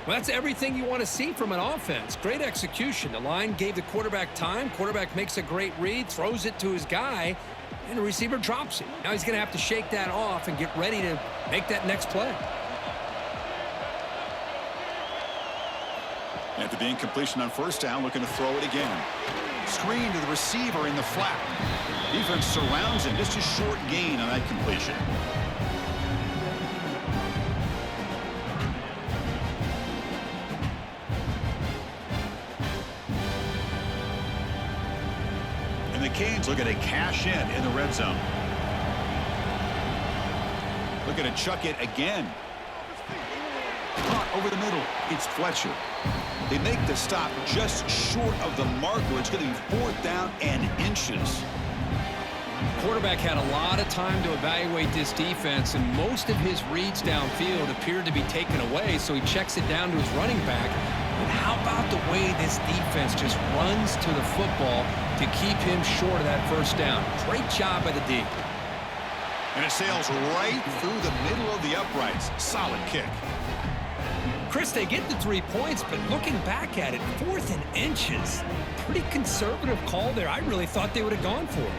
Well, that's everything you want to see from an offense. Great execution. The line gave the quarterback time. Quarterback makes a great read, throws it to his guy, and the receiver drops it. Now he's going to have to shake that off and get ready to make that next play. After the incompletion on first down, looking to throw it again. Screen to the receiver in the flat. Defense surrounds him. Just a short gain on that completion. And the Canes looking to cash in the red zone. Looking to chuck it again. Caught over the middle. It's Fletcher. They make the stop just short of the marker. It's going to be fourth down and inches. Quarterback had a lot of time to evaluate this defense, and most of his reads downfield appeared to be taken away, so he checks it down to his running back. But how about the way this defense just runs to the football to keep him short of that first down? Great job by the D. And it sails right through the middle of the uprights. Solid kick. Chris, they get the 3 points, but looking back at it, 4th and inches. Pretty conservative call there. I really thought they would have gone for it.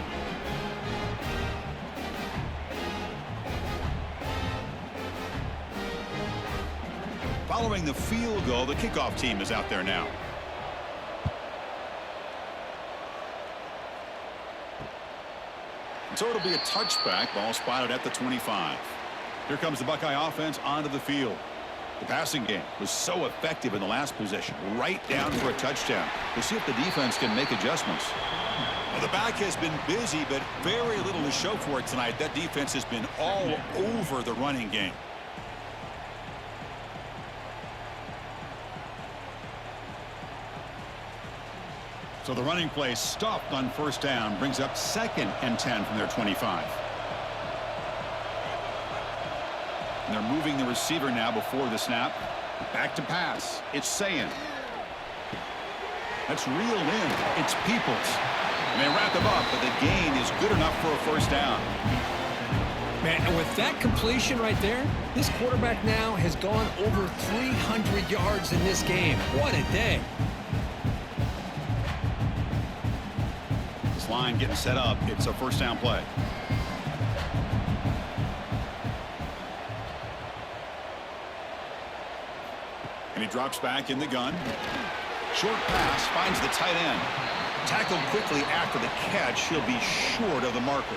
Following the field goal, the kickoff team is out there now. And so it'll be a touchback. Ball spotted at the 25. Here comes the Buckeye offense onto the field. The passing game was so effective in the last possession, right down for a touchdown. We'll see if the defense can make adjustments. Well, the back has been busy, but very little to show for it tonight. That defense has been all over the running game. So the running play stopped on first down, brings up 2nd and 10 from their 25. And they're moving the receiver now before the snap. Back to pass. It's Sayin. That's reeled in. It's Peoples. And they wrap him up, but the gain is good enough for a first down. Man, and with that completion right there, this quarterback now has gone over 300 yards in this game. What a day. This line getting set up. It's a first down play. And he drops back in the gun. Short pass finds the tight end. Tackled quickly after the catch. He'll be short of the marker.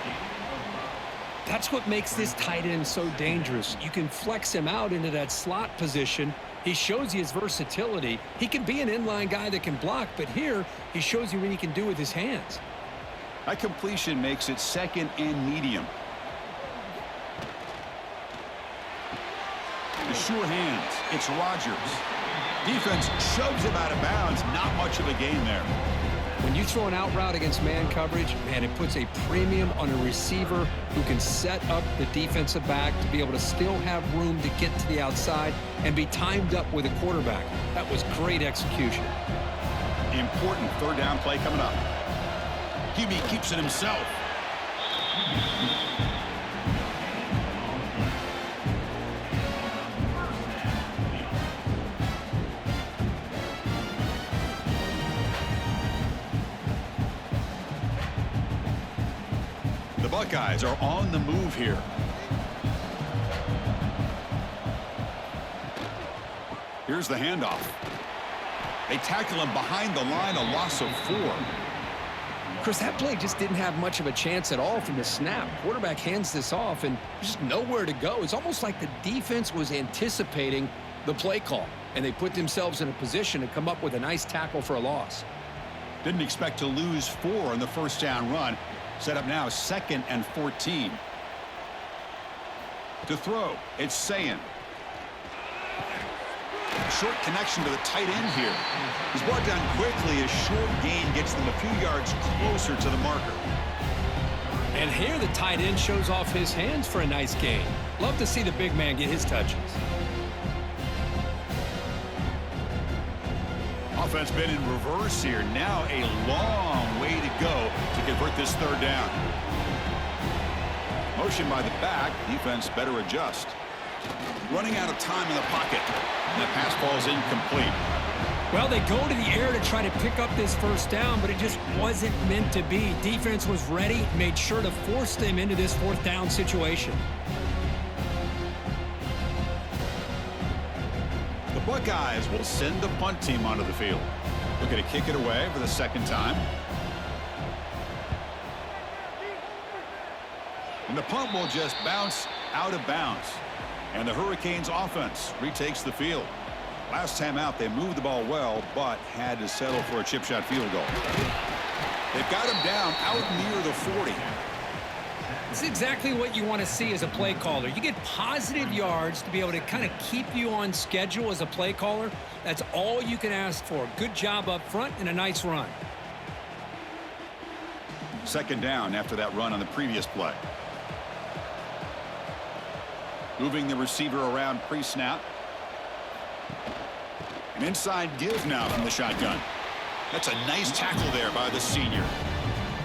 That's what makes this tight end so dangerous. You can flex him out into that slot position. He shows you his versatility. He can be an inline guy that can block, but here he shows you what he can do with his hands. That completion makes it second and medium. The sure hands. It's Rodgers. Defense shoves him out of bounds. Not much of a gain there. When you throw an out route against man coverage, man, it puts a premium on a receiver who can set up the defensive back to be able to still have room to get to the outside and be timed up with a quarterback. That was great execution. Important third down play coming up. QB keeps it himself. The Buckeyes are on the move here. Here's the handoff. They tackle him behind the line, a loss of 4. Chris, that play just didn't have much of a chance at all from the snap. Quarterback hands this off, and there's just nowhere to go. It's almost like the defense was anticipating the play call, and they put themselves in a position to come up with a nice tackle for a loss. Didn't expect to lose 4 on the first down run. Set up now 2nd and 14. To throw, it's Sayin. Short connection to the tight end here. He's brought down quickly. A short gain gets them a few yards closer to the marker. And here the tight end shows off his hands for a nice gain. Love to see the big man get his touches. Offense been in reverse here. Now a long way to go to convert this third down. Motion by the back. Defense better adjust. Running out of time in the pocket. And the pass falls incomplete. Well, they go to the air to try to pick up this first down, but it just wasn't meant to be. Defense was ready, made sure to force them into this fourth down situation. The Buckeyes will send the punt team onto the field. Looking to kick it away for the second time. And the punt will just bounce out of bounds. And the Hurricanes offense retakes the field. Last time out, they moved the ball well, but had to settle for a chip shot field goal. They've got him down out near the 40. This is exactly what you want to see as a play caller. You get positive yards to be able to kind of keep you on schedule as a play caller. That's all you can ask for. Good job up front and a nice run. Second down after that run on the previous play. Moving the receiver around pre-snap. An inside give now from the shotgun. That's a nice tackle there by the senior.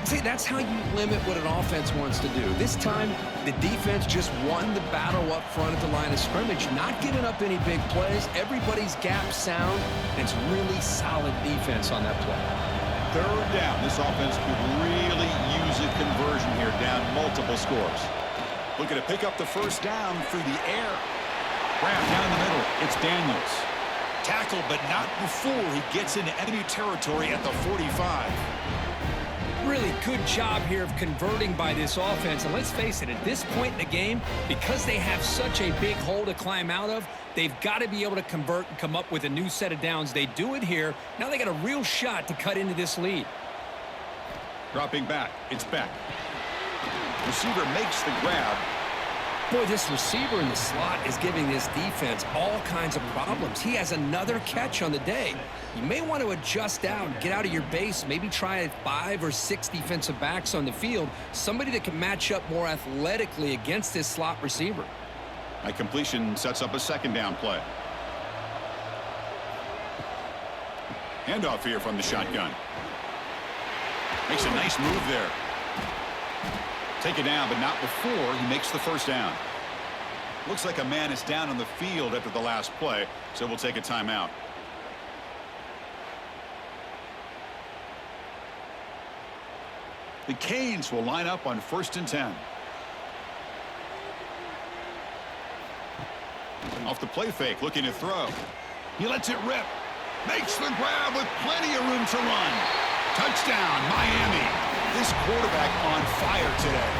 See, that's how you limit what an offense wants to do. This time, the defense just won the battle up front at the line of scrimmage, not giving up any big plays. Everybody's gap sound, and it's really solid defense on that play. Third down. This offense could really use a conversion here, down multiple scores. Looking to pick up the first down through the air. Wrapped down the middle. It's Daniels. Tackled, but not before he gets into enemy territory at the 45. Really good job here of converting by this offense. And let's face it, at this point in the game, because they have such a big hole to climb out of, they've got to be able to convert and come up with a new set of downs. They do it here. Now they got a real shot to cut into this lead. Dropping back. It's Beck. Receiver makes the grab. Boy, this receiver in the slot is giving this defense all kinds of problems. He has another catch on the day. You may want to adjust out, get out of your base, maybe try 5 or 6 defensive backs on the field, somebody that can match up more athletically against this slot receiver. That completion sets up a second down play. Handoff here from the shotgun. Makes a nice move there. Take it down, but not before he makes the first down. Looks like a man is down on the field after the last play, so we'll take a timeout. The Canes will line up on 1st and 10. Off the play fake, looking to throw. He lets it rip. Makes the grab with plenty of room to run. Touchdown, Miami. This quarterback on fire today.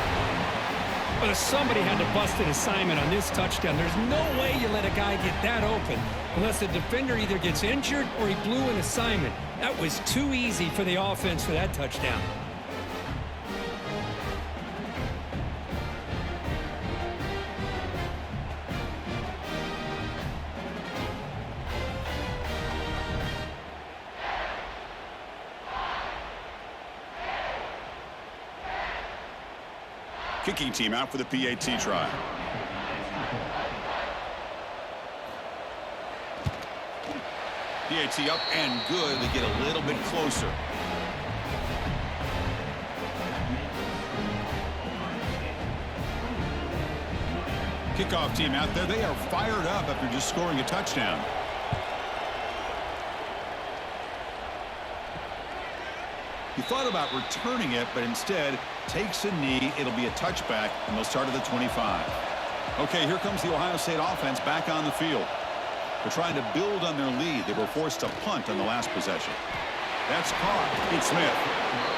But somebody had to bust an assignment on this touchdown. There's no way you let a guy get that open unless the defender either gets injured or he blew an assignment. That was too easy for the offense for that touchdown. Kicking team out for the PAT try. PAT up and good. They get a little bit closer. Kickoff team out there. They are fired up after just scoring a touchdown. He thought about returning it, but instead takes a knee. It'll be a touchback, and they'll start at the 25. Okay, here comes the Ohio State offense back on the field. They're trying to build on their lead. They were forced to punt on the last possession. That's caught. It's Smith.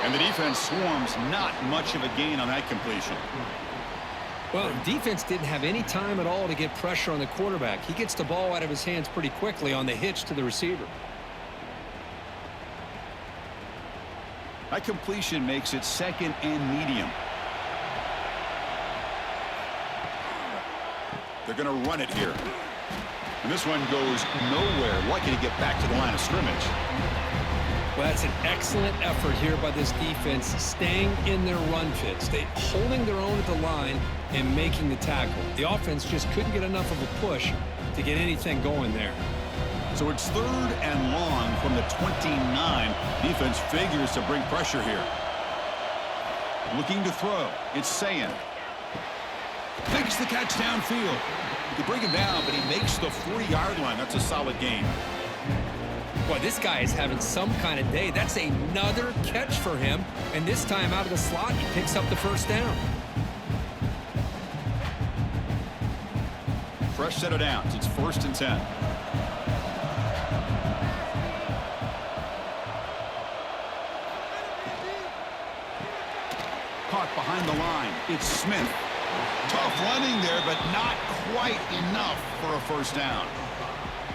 And the defense swarms. Not much of a gain on that completion. Well, the defense didn't have any time at all to get pressure on the quarterback. He gets the ball out of his hands pretty quickly on the hitch to the receiver. That completion makes it 2nd and medium. They're going to run it here. And this one goes nowhere. Lucky to get back to the line of scrimmage. Well, that's an excellent effort here by this defense, staying in their run fits. They holding their own at the line and making the tackle. The offense just couldn't get enough of a push to get anything going there. So it's 3rd and long from the 29. Defense figures to bring pressure here. Looking to throw. It's Sayin. Makes the catch downfield. They bring him down, but he makes the 40-yard line. That's a solid gain. Boy, this guy is having some kind of day. That's another catch for him. And this time out of the slot, he picks up the 1st down. Fresh set of downs. It's 1st and 10. Caught behind the line. It's Smith. Tough running there, but not quite enough for a 1st down.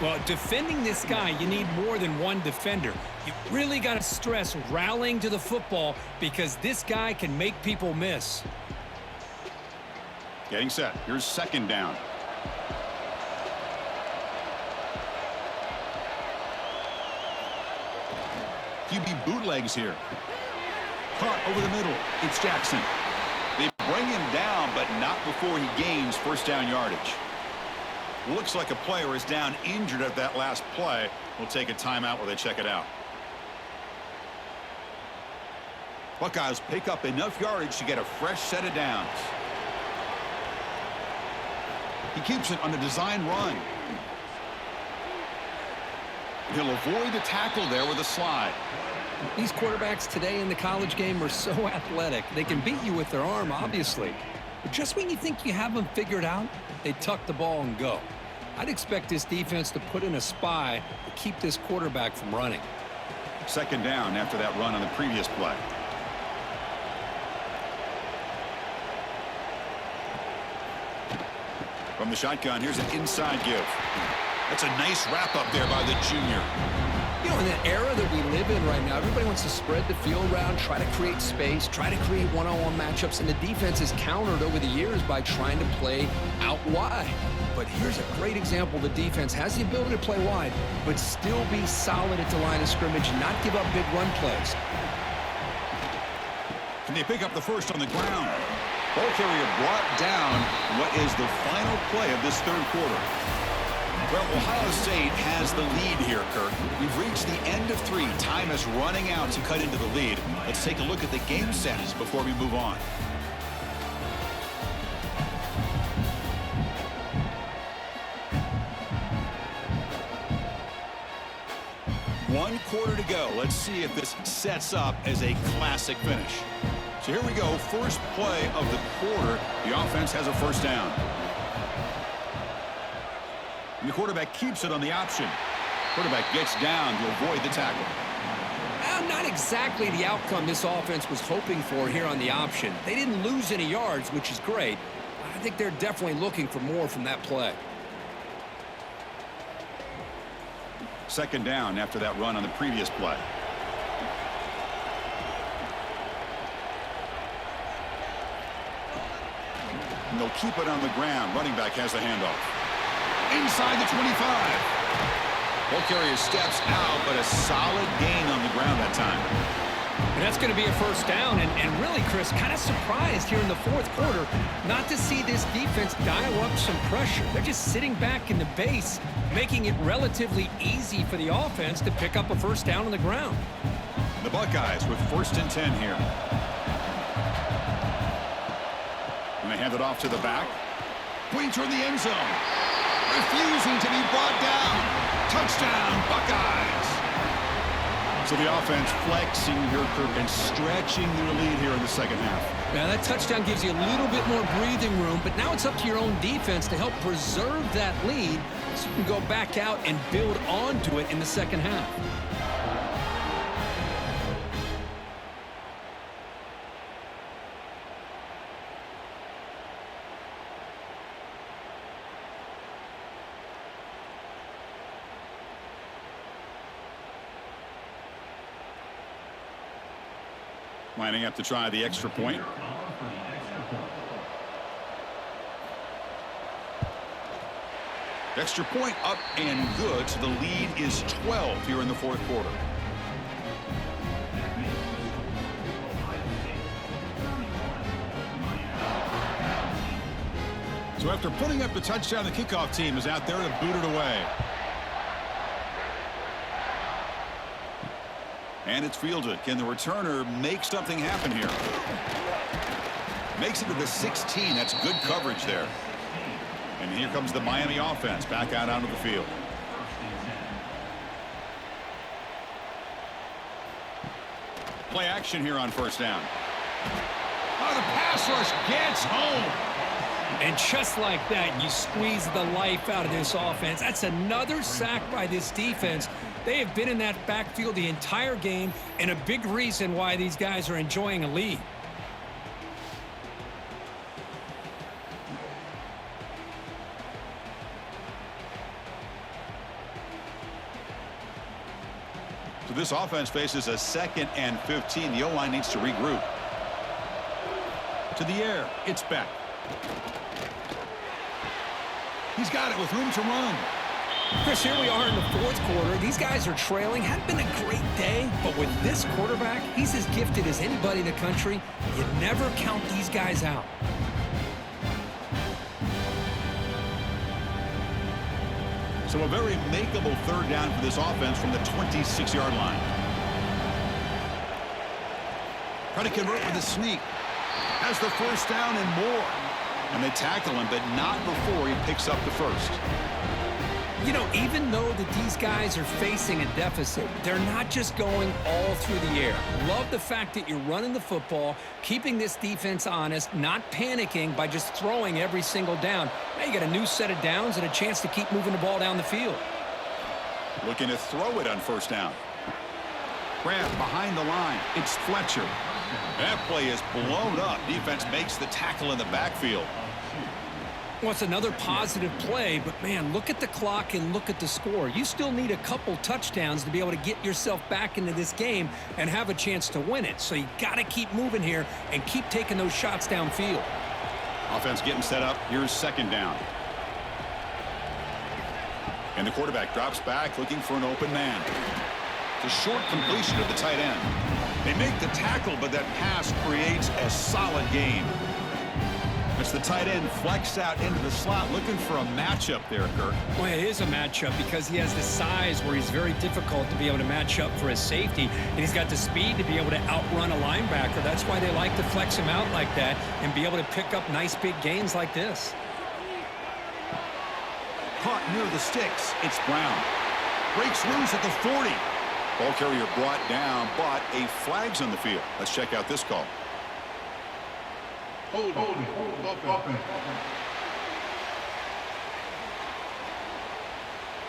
Well, defending this guy, you need more than one defender. You really got to stress rallying to the football because this guy can make people miss. Getting set. Here's 2nd down. QB bootlegs here. Caught over the middle. It's Jackson. They bring him down, but not before he gains 1st down yardage. Looks like a player is down injured at that last play. We'll take a timeout while they check it out. Buckeyes pick up enough yardage to get a fresh set of downs. He keeps it on the design run. He'll avoid the tackle there with a slide. These quarterbacks today in the college game are so athletic. They can beat you with their arm, obviously. But just when you think you have them figured out, they tuck the ball and go. I'd expect this defense to put in a spy to keep this quarterback from running. 2nd down after that run on the previous play. From the shotgun, here's an inside give. That's a nice wrap up there by the junior. You know, in the era that we live in right now, everybody wants to spread the field around, try to create space, try to create one-on-one matchups, and the defense is countered over the years by trying to play out wide. But here's a great example. The defense has the ability to play wide, but still be solid at the line of scrimmage and not give up big run plays. Can they pick up the 1st on the ground? Ball carrier brought down what is the final play of this 3rd quarter. Well, Ohio State has the lead here, Kirk. We've reached the end of 3. Time is running out to cut into the lead. Let's take a look at the game status before we move on. One quarter to go. Let's see if this sets up as a classic finish. So here we go, first play of the quarter. The offense has a first down. And the quarterback keeps it on the option. Quarterback gets down to avoid the tackle. Not exactly the outcome this offense was hoping for here on the option. They didn't lose any yards, which is great. I think they're definitely looking for more from that play. Second down after that run on the previous play. And they'll keep it on the ground. Running back has the handoff. Inside the 25. Ball carrier steps out, but a solid gain on the ground that time. And that's going to be a first down. And really, Chris, kind of surprised here in the fourth quarter not to see this defense dial up some pressure. They're just sitting back in the base, making it relatively easy for the offense to pick up a first down on the ground. The Buckeyes with 1st and 10 here. And they hand it off to the back. Going toward the end zone. Refusing to be brought down. Touchdown, Buckeyes. So the offense flexing here and stretching their lead here in the second half. Now that touchdown gives you a little bit more breathing room, but now it's up to your own defense to help preserve that lead so you can go back out and build onto it in the second half. Lining up to try the extra point. Extra point up and good, so the lead is 12 here in the fourth quarter. So after putting up the touchdown, the kickoff team is out there to boot it away. And it's fielded. Can the returner make something happen here? Makes it to the 16. That's good coverage there. And here comes the Miami offense back out onto the field. Play action here on first down. Oh, the pass rush gets home. And just like that, you squeeze the life out of this offense. That's another sack by this defense. They have been in that backfield the entire game, and a big reason why these guys are enjoying a lead. So this offense faces a 2nd and 15. The O-line needs to regroup. To the air. It's back. He's got it with room to run. Chris, here we are in the fourth quarter. These guys are trailing. Hadn't been a great day, but with this quarterback, he's as gifted as anybody in the country. You never count these guys out. So a very makeable third down for this offense from the 26-yard line. Try to convert with a sneak. Has the first down and more. And they tackle him, but not before he picks up the first. You know, even though that these guys are facing a deficit, they're not just going all through the air. Love the fact that you're running the football, keeping this defense honest, not panicking by just throwing every single down. Now you got a new set of downs and a chance to keep moving the ball down the field. Looking to throw it on first down. Grab behind the line. It's Fletcher. That play is blown up. Defense makes the tackle in the backfield. Well, it's another positive play, but, man, look at the clock and look at the score. You still need a couple touchdowns to be able to get yourself back into this game and have a chance to win it. So you got to keep moving here and keep taking those shots downfield. Offense getting set up. Here's second down. And the quarterback drops back looking for an open man. The short completion of the tight end. They make the tackle, but that pass creates a solid gain. It's the tight end flexed out into the slot looking for a matchup there, Kirk. Well, it is a matchup because he has the size where he's very difficult to be able to match up for his safety, and he's got the speed to be able to outrun a linebacker. That's why they like to flex him out like that and be able to pick up nice big gains like this. Caught near the sticks. It's Brown. Breaks loose at the 40. Ball carrier brought down, but a flag's on the field. Let's check out this call. Open.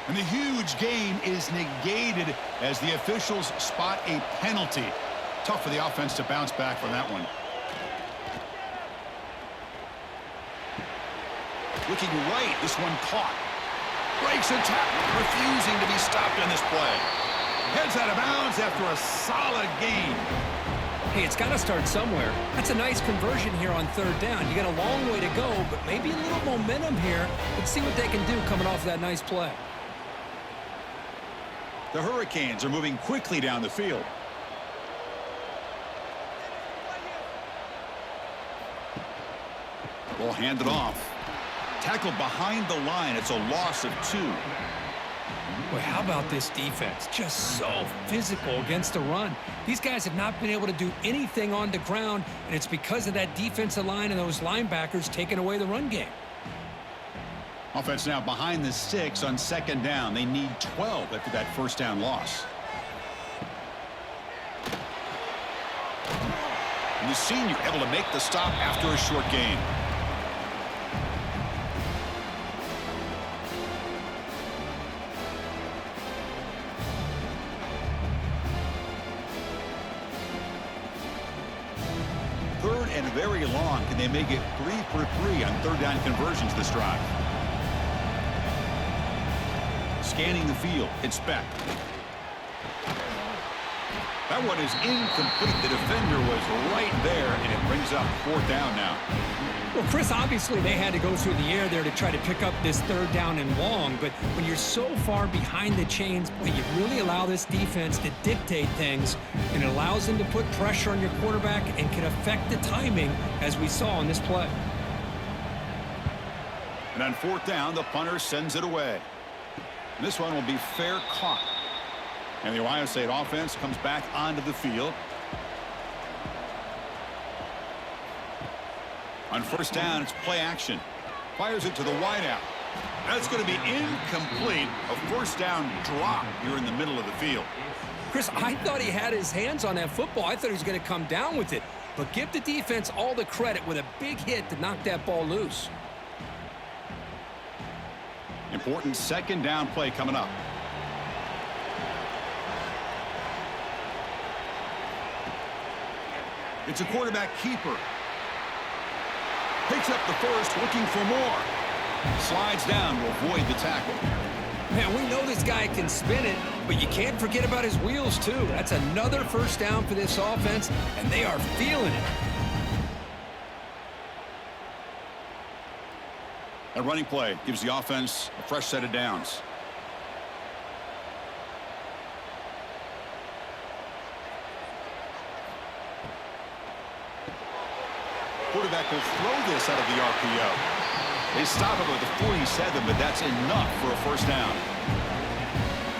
And the huge gain is negated as the officials spot a penalty. Tough for the offense to bounce back from that one. Looking right, this one caught. Breaks a tackle, refusing to be stopped on this play. Heads out of bounds after a solid gain. Hey, it's got to start somewhere. That's a nice conversion here on third down. You got a long way to go, but maybe a little momentum here. Let's see what they can do coming off that nice play. The Hurricanes are moving quickly down the field. Ball handed off. Tackled behind the line. It's a loss of 2. Boy, how about this defense? Just so physical against the run. These guys have not been able to do anything on the ground, and it's because of that defensive line and those linebackers taking away the run game. Offense now behind the 6 on second down. They need 12 after that first down loss. And the senior able to make the stop after a short gain. Third and very long. Can they make it 3 for 3 on third down conversions this drive? Scanning the field. It's back. That one is incomplete. The defender was right there, and it brings up fourth down now. Well, Chris, obviously they had to go through the air there to try to pick up this third down and long, but when you're so far behind the chains, boy, you really allow this defense to dictate things, and it allows them to put pressure on your quarterback and can affect the timing, as we saw in this play. And on fourth down, the punter sends it away. And this one will be fair caught. And the Ohio State offense comes back onto the field. On first down, it's play action. Fires it to the wideout. That's going to be incomplete. A first down drop here in the middle of the field. Chris, I thought he had his hands on that football. I thought he was going to come down with it. But give the defense all the credit with a big hit to knock that ball loose. Important second down play coming up. It's a quarterback keeper. Picks up the first, looking for more. Slides down to avoid the tackle. Man, we know this guy can spin it, but you can't forget about his wheels, too. That's another first down for this offense, and they are feeling it. A running play gives the offense a fresh set of downs. Quarterback will throw this out of the RPO. They stop him at the 47, but that's enough for a first down.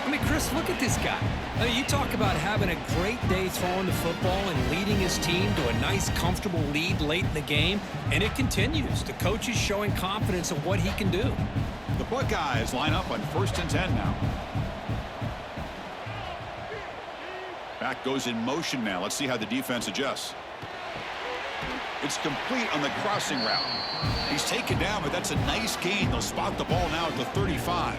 I mean, Chris, look at this guy. I mean, you talk about having a great day throwing the football and leading his team to a nice, comfortable lead late in the game, and it continues. The coach is showing confidence of what he can do. The Buckeyes line up on 1st and 10 now. Back goes in motion now. Let's see how the defense adjusts. It's complete on the crossing route. He's taken down, but that's a nice gain. They'll spot the ball now at the 35.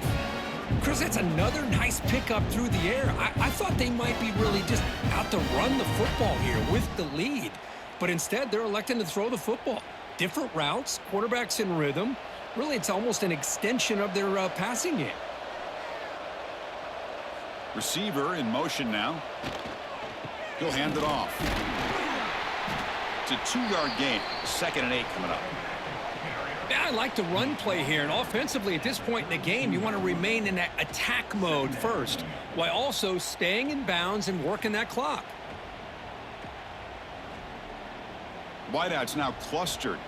Chris, that's another nice pickup through the air. I thought they might be really just out to run the football here with the lead. But instead, they're electing to throw the football. Different routes, quarterbacks in rhythm. Really, it's almost an extension of their passing game. Receiver in motion now. He'll hand it off. It's a 2-yard gain. 2nd and 8 coming up. Yeah, I like the run play here, and offensively at this point in the game, you want to remain in that attack mode first, while also staying in bounds and working that clock. Wideout's now clustered.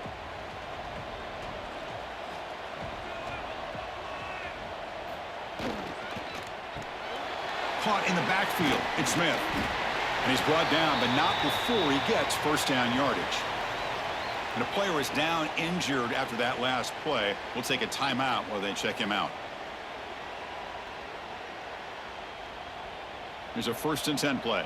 Caught in the backfield. It's Smith. And he's brought down, but not before he gets first down yardage. And a player is down injured after that last play. We'll take a timeout while they check him out. Here's a 1st and 10 play.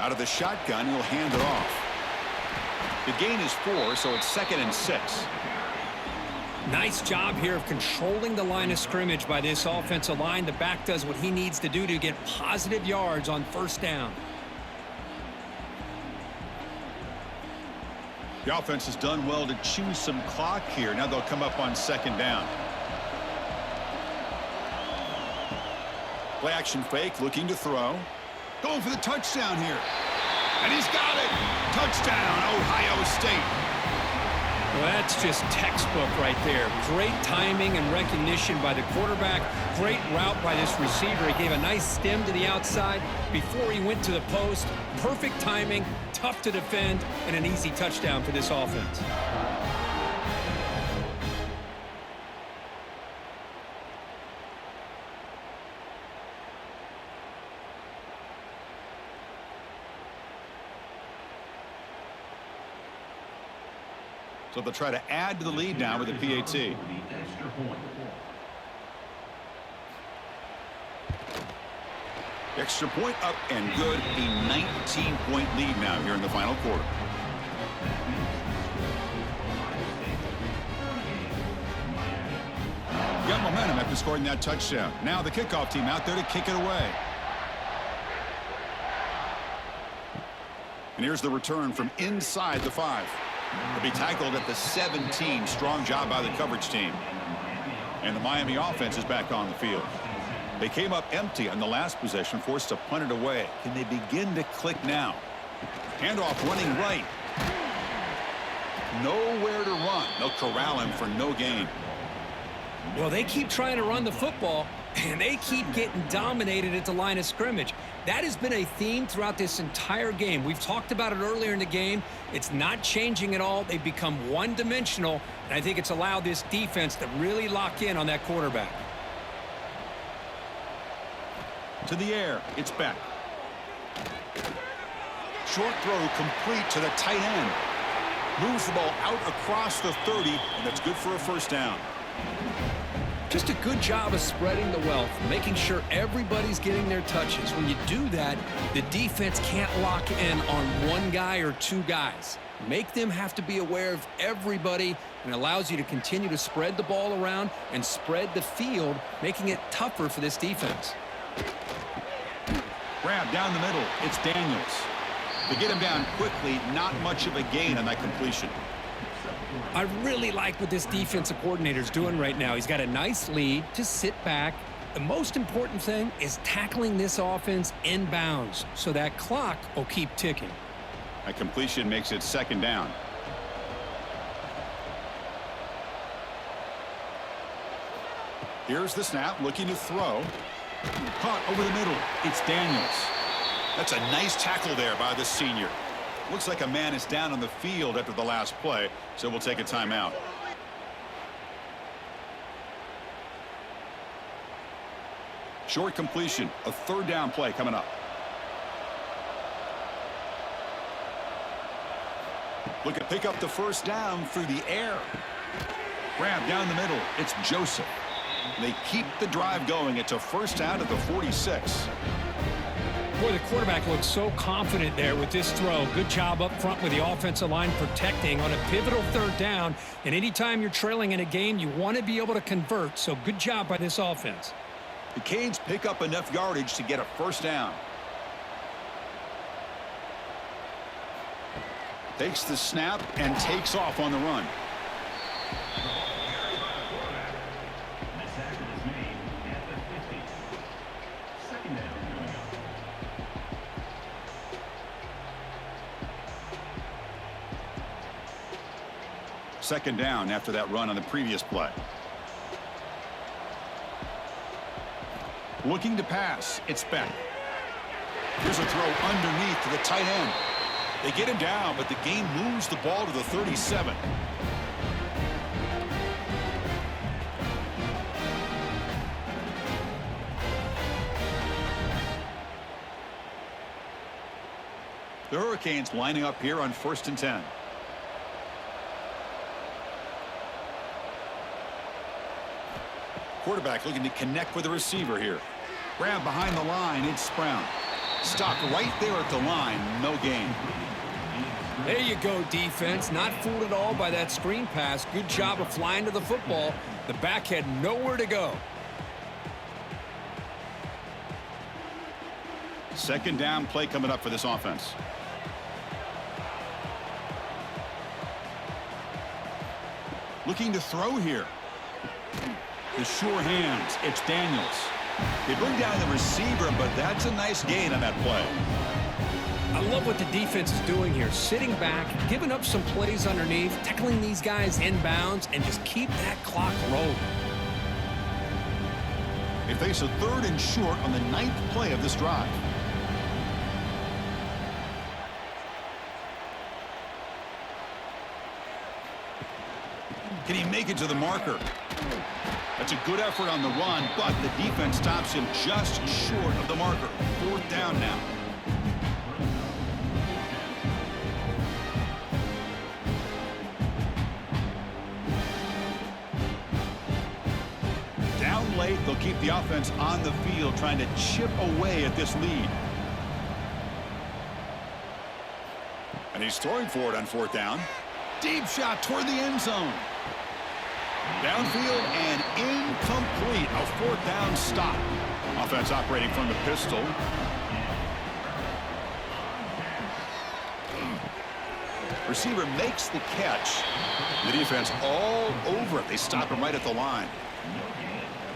Out of the shotgun, he'll hand it off. The gain is 4, so it's 2nd and 6. Nice job here of controlling the line of scrimmage by this offensive line. The back does what he needs to do to get positive yards on first down. The offense has done well to chew some clock here. Now they'll come up on 2nd down. Play action fake, looking to throw. Going for the touchdown here. And he's got it. Touchdown, Ohio State. Well, that's just textbook right there. Great timing and recognition by the quarterback. Great route by this receiver. He gave a nice stem to the outside before he went to the post. Perfect timing, tough to defend, and an easy touchdown for this offense. So they'll try to add to the lead now with a PAT. Extra point up and good. A 19-point lead now here in the final quarter. Got momentum after scoring that touchdown. Now the kickoff team out there to kick it away. And here's the return from inside the 5. He'll be tackled at the 17. Strong job by the coverage team. And the Miami offense is back on the field. They came up empty on the last possession, forced to punt it away. Can they begin to click now? Handoff running right. Nowhere to run. They'll corral him for no gain. Well, they keep trying to run the football, and they keep getting dominated at the line of scrimmage. That has been a theme throughout this entire game. We've talked about it earlier in the game. It's not changing at all. They've become one-dimensional, and I think it's allowed this defense to really lock in on that quarterback. To the air, it's back. Short throw complete to the tight end. Moves the ball out across the 30, and that's good for a first down. Just a good job of spreading the wealth, making sure everybody's getting their touches. When you do that, the defense can't lock in on one guy or two guys. Make them have to be aware of everybody, and allows you to continue to spread the ball around and spread the field, making it tougher for this defense. Grab down the middle. It's Daniels. They get him down quickly. Not much of a gain on that completion. I really like what this defensive coordinator is doing right now. He's got a nice lead to sit back. The most important thing is tackling this offense inbounds, so that clock will keep ticking. A completion makes it second down. Here's the snap, looking to throw. Caught over the middle. It's Daniels. That's a nice tackle there by the senior. Looks like a man is down on the field after the last play, so we'll take a timeout. Short completion, a third down play coming up. Look at pick up the first down through the air. Grab down the middle. It's Joseph. They keep the drive going. It's a first down at the 46. Boy, the quarterback looks so confident there with this throw. Good job up front with the offensive line protecting on a pivotal third down. And anytime you're trailing in a game, you want to be able to convert. So good job by this offense. The Canes pick up enough yardage to get a first down. Takes the snap and takes off on the run. Second down after that run on the previous play. Looking to pass. It's Beck. Here's a throw underneath to the tight end. They get him down, but the game moves the ball to the 37. The Hurricanes lining up here on 1st and 10. Quarterback looking to connect with the receiver here. Grab behind the line. It's Brown. Stopped right there at the line. No gain. There you go, defense. Not fooled at all by that screen pass. Good job of flying to the football. The back had nowhere to go. Second down play coming up for this offense. Looking to throw here. The sure hands. It's Daniels. They bring down the receiver, but that's a nice gain on that play. I love what the defense is doing here. Sitting back, giving up some plays underneath, tackling these guys inbounds, and just keep that clock rolling. They face a 3rd and short on the 9th play of this drive. Can he make it to the marker? That's a good effort on the run, but the defense stops him just short of the marker. 4th down now. Down late, they'll keep the offense on the field, trying to chip away at this lead. And he's throwing for it on 4th down. Deep shot toward the end zone. Downfield and incomplete. A 4th down stop. Offense operating from the pistol. Receiver makes the catch. The defense all over it. They stop him right at the line.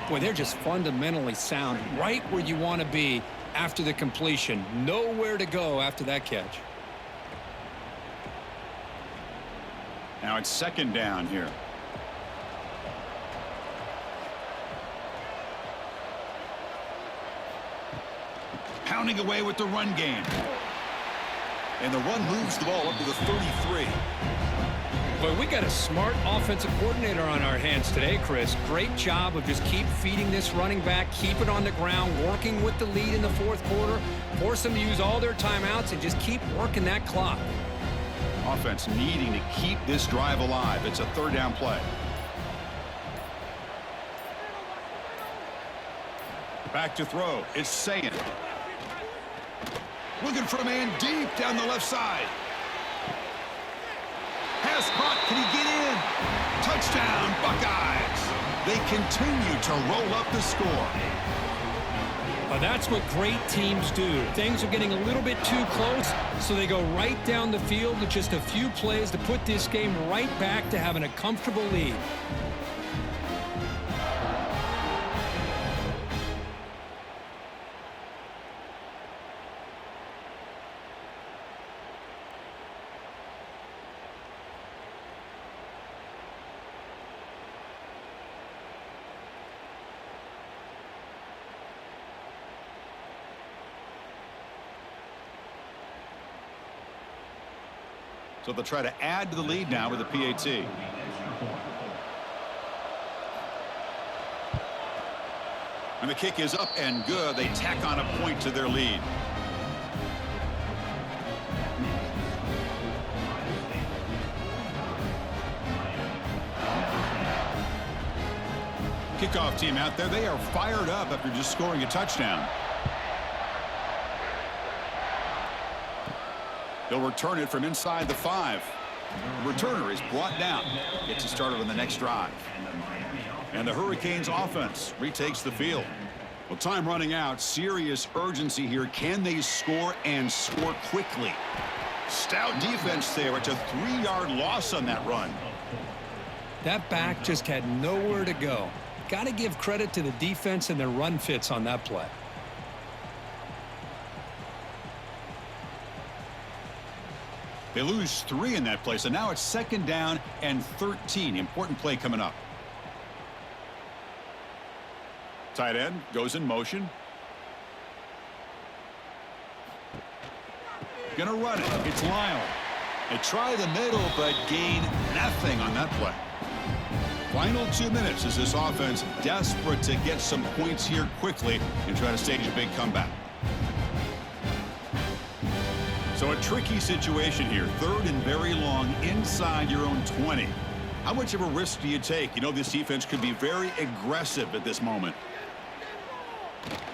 Boy, they're just fundamentally sound, right where you want to be after the completion. Nowhere to go after that catch. Now it's 2nd down here. Pounding away with the run game. And the run moves the ball up to the 33. Boy, we got a smart offensive coordinator on our hands today, Chris. Great job of just keep feeding this running back, keep it on the ground, working with the lead in the 4th quarter, force them to use all their timeouts, and just keep working that clock. Offense needing to keep this drive alive. It's a 3rd down play. Back to throw. It's Sayin. Looking for a man deep down the left side. Pass caught. Can he get in? Touchdown, Buckeyes. They continue to roll up the score. That's what great teams do. Things are getting a little bit too close, so they go right down the field with just a few plays to put this game right back to having a comfortable lead. So they'll try to add to the lead now with a PAT. And the kick is up and good. They tack on a point to their lead. Kickoff team out there. They are fired up after just scoring a touchdown. They'll return it from inside the 5. The returner is brought down. Gets it started on the next drive. And the Hurricanes offense retakes the field. Well, time running out. Serious urgency here. Can they score and score quickly? Stout defense there. It's a 3-yard loss on that run. That back just had nowhere to go. Got to give credit to the defense and their run fits on that play. They lose 3 in that play, so now it's 2nd down and 13. Important play coming up. Tight end goes in motion. Gonna run it. It's Lyle. They try the middle, but gain nothing on that play. Final 2 minutes as this offense desperate to get some points here quickly and try to stage a big comeback. So a tricky situation here. 3rd and very long inside your own 20. How much of a risk do you take? You know this defense could be very aggressive at this moment.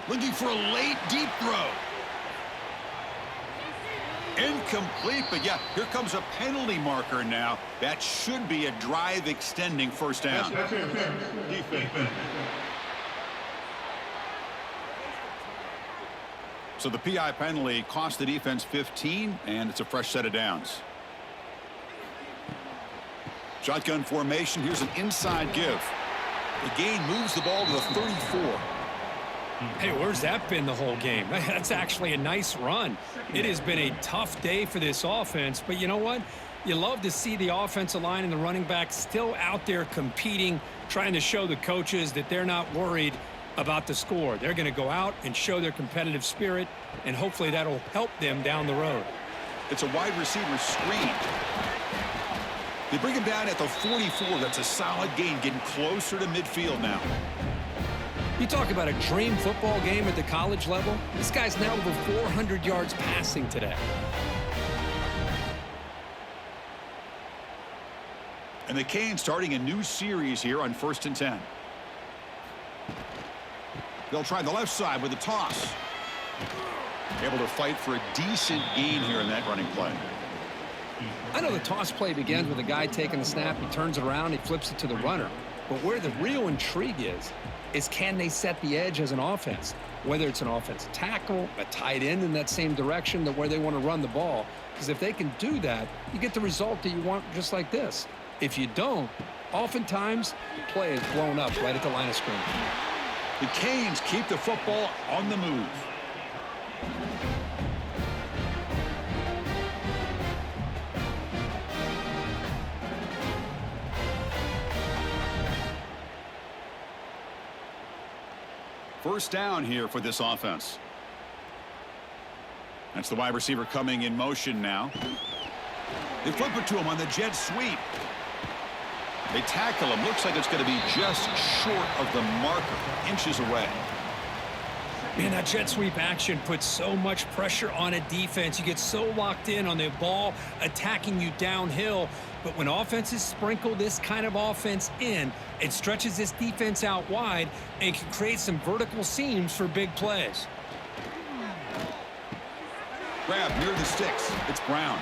Looking for a late deep throw. Incomplete, but yeah, here comes a penalty marker now. That should be a drive-extending first down. Defense. So the PI penalty cost the defense 15, and it's a fresh set of downs. Shotgun formation. Here's an inside give. The gain moves the ball to the 34. Hey, where's that been the whole game? That's actually a nice run. It has been a tough day for this offense, but you know what? You love to see the offensive line and the running back still out there competing, trying to show the coaches that they're not worried about the score. They're going to go out and show their competitive spirit, and hopefully that'll help them down the road. It's a wide receiver screen. They bring him down at the 44. That's a solid gain, getting closer to midfield now. You talk about a dream football game at the college level. This guy's now over 400 yards passing today. And the Canes starting a new series here on 1st and 10. They'll try the left side with a toss. Able to fight for a decent gain here in that running play. I know the toss play begins with a guy taking the snap. He turns it around. He flips it to the runner. But where the real intrigue is can they set the edge as an offense? Whether it's an offensive tackle, a tight end in that same direction that where they want to run the ball. Because if they can do that, you get the result that you want just like this. If you don't, oftentimes the play is blown up right at the line of scrimmage. The Canes keep the football on the move. First down here for this offense. That's the wide receiver coming in motion now. They flip it to him on the jet sweep. They tackle him. Looks like it's going to be just short of the marker, inches away. Man, that jet sweep action puts so much pressure on a defense. You get so locked in on the ball attacking you downhill. But when offenses sprinkle this kind of offense in, it stretches this defense out wide and can create some vertical seams for big plays. Grab near the sticks. It's Brown.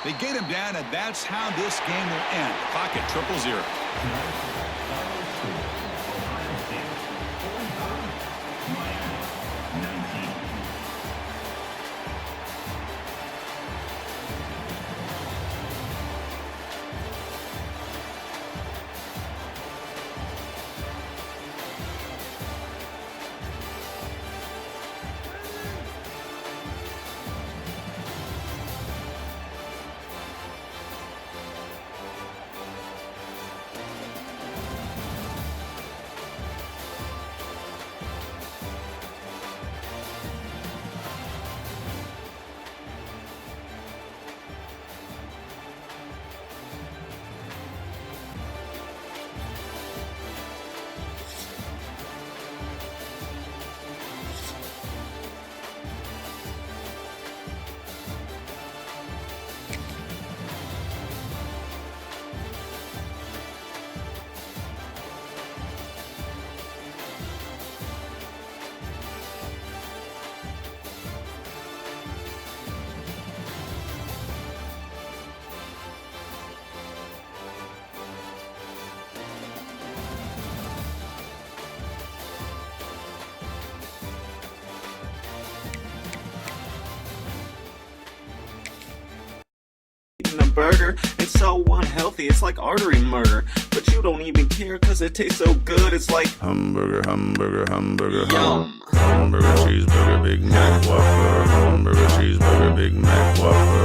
They get him down, and that's how this game will end. Clock at 0-0. A burger, it's so unhealthy, it's like artery murder, but you don't even care cause it tastes so good. It's like hamburger, hamburger, hamburger, yum. Hamburger, cheeseburger, Big Mac, Whopper. Hamburger, cheeseburger, Big Mac, Whopper.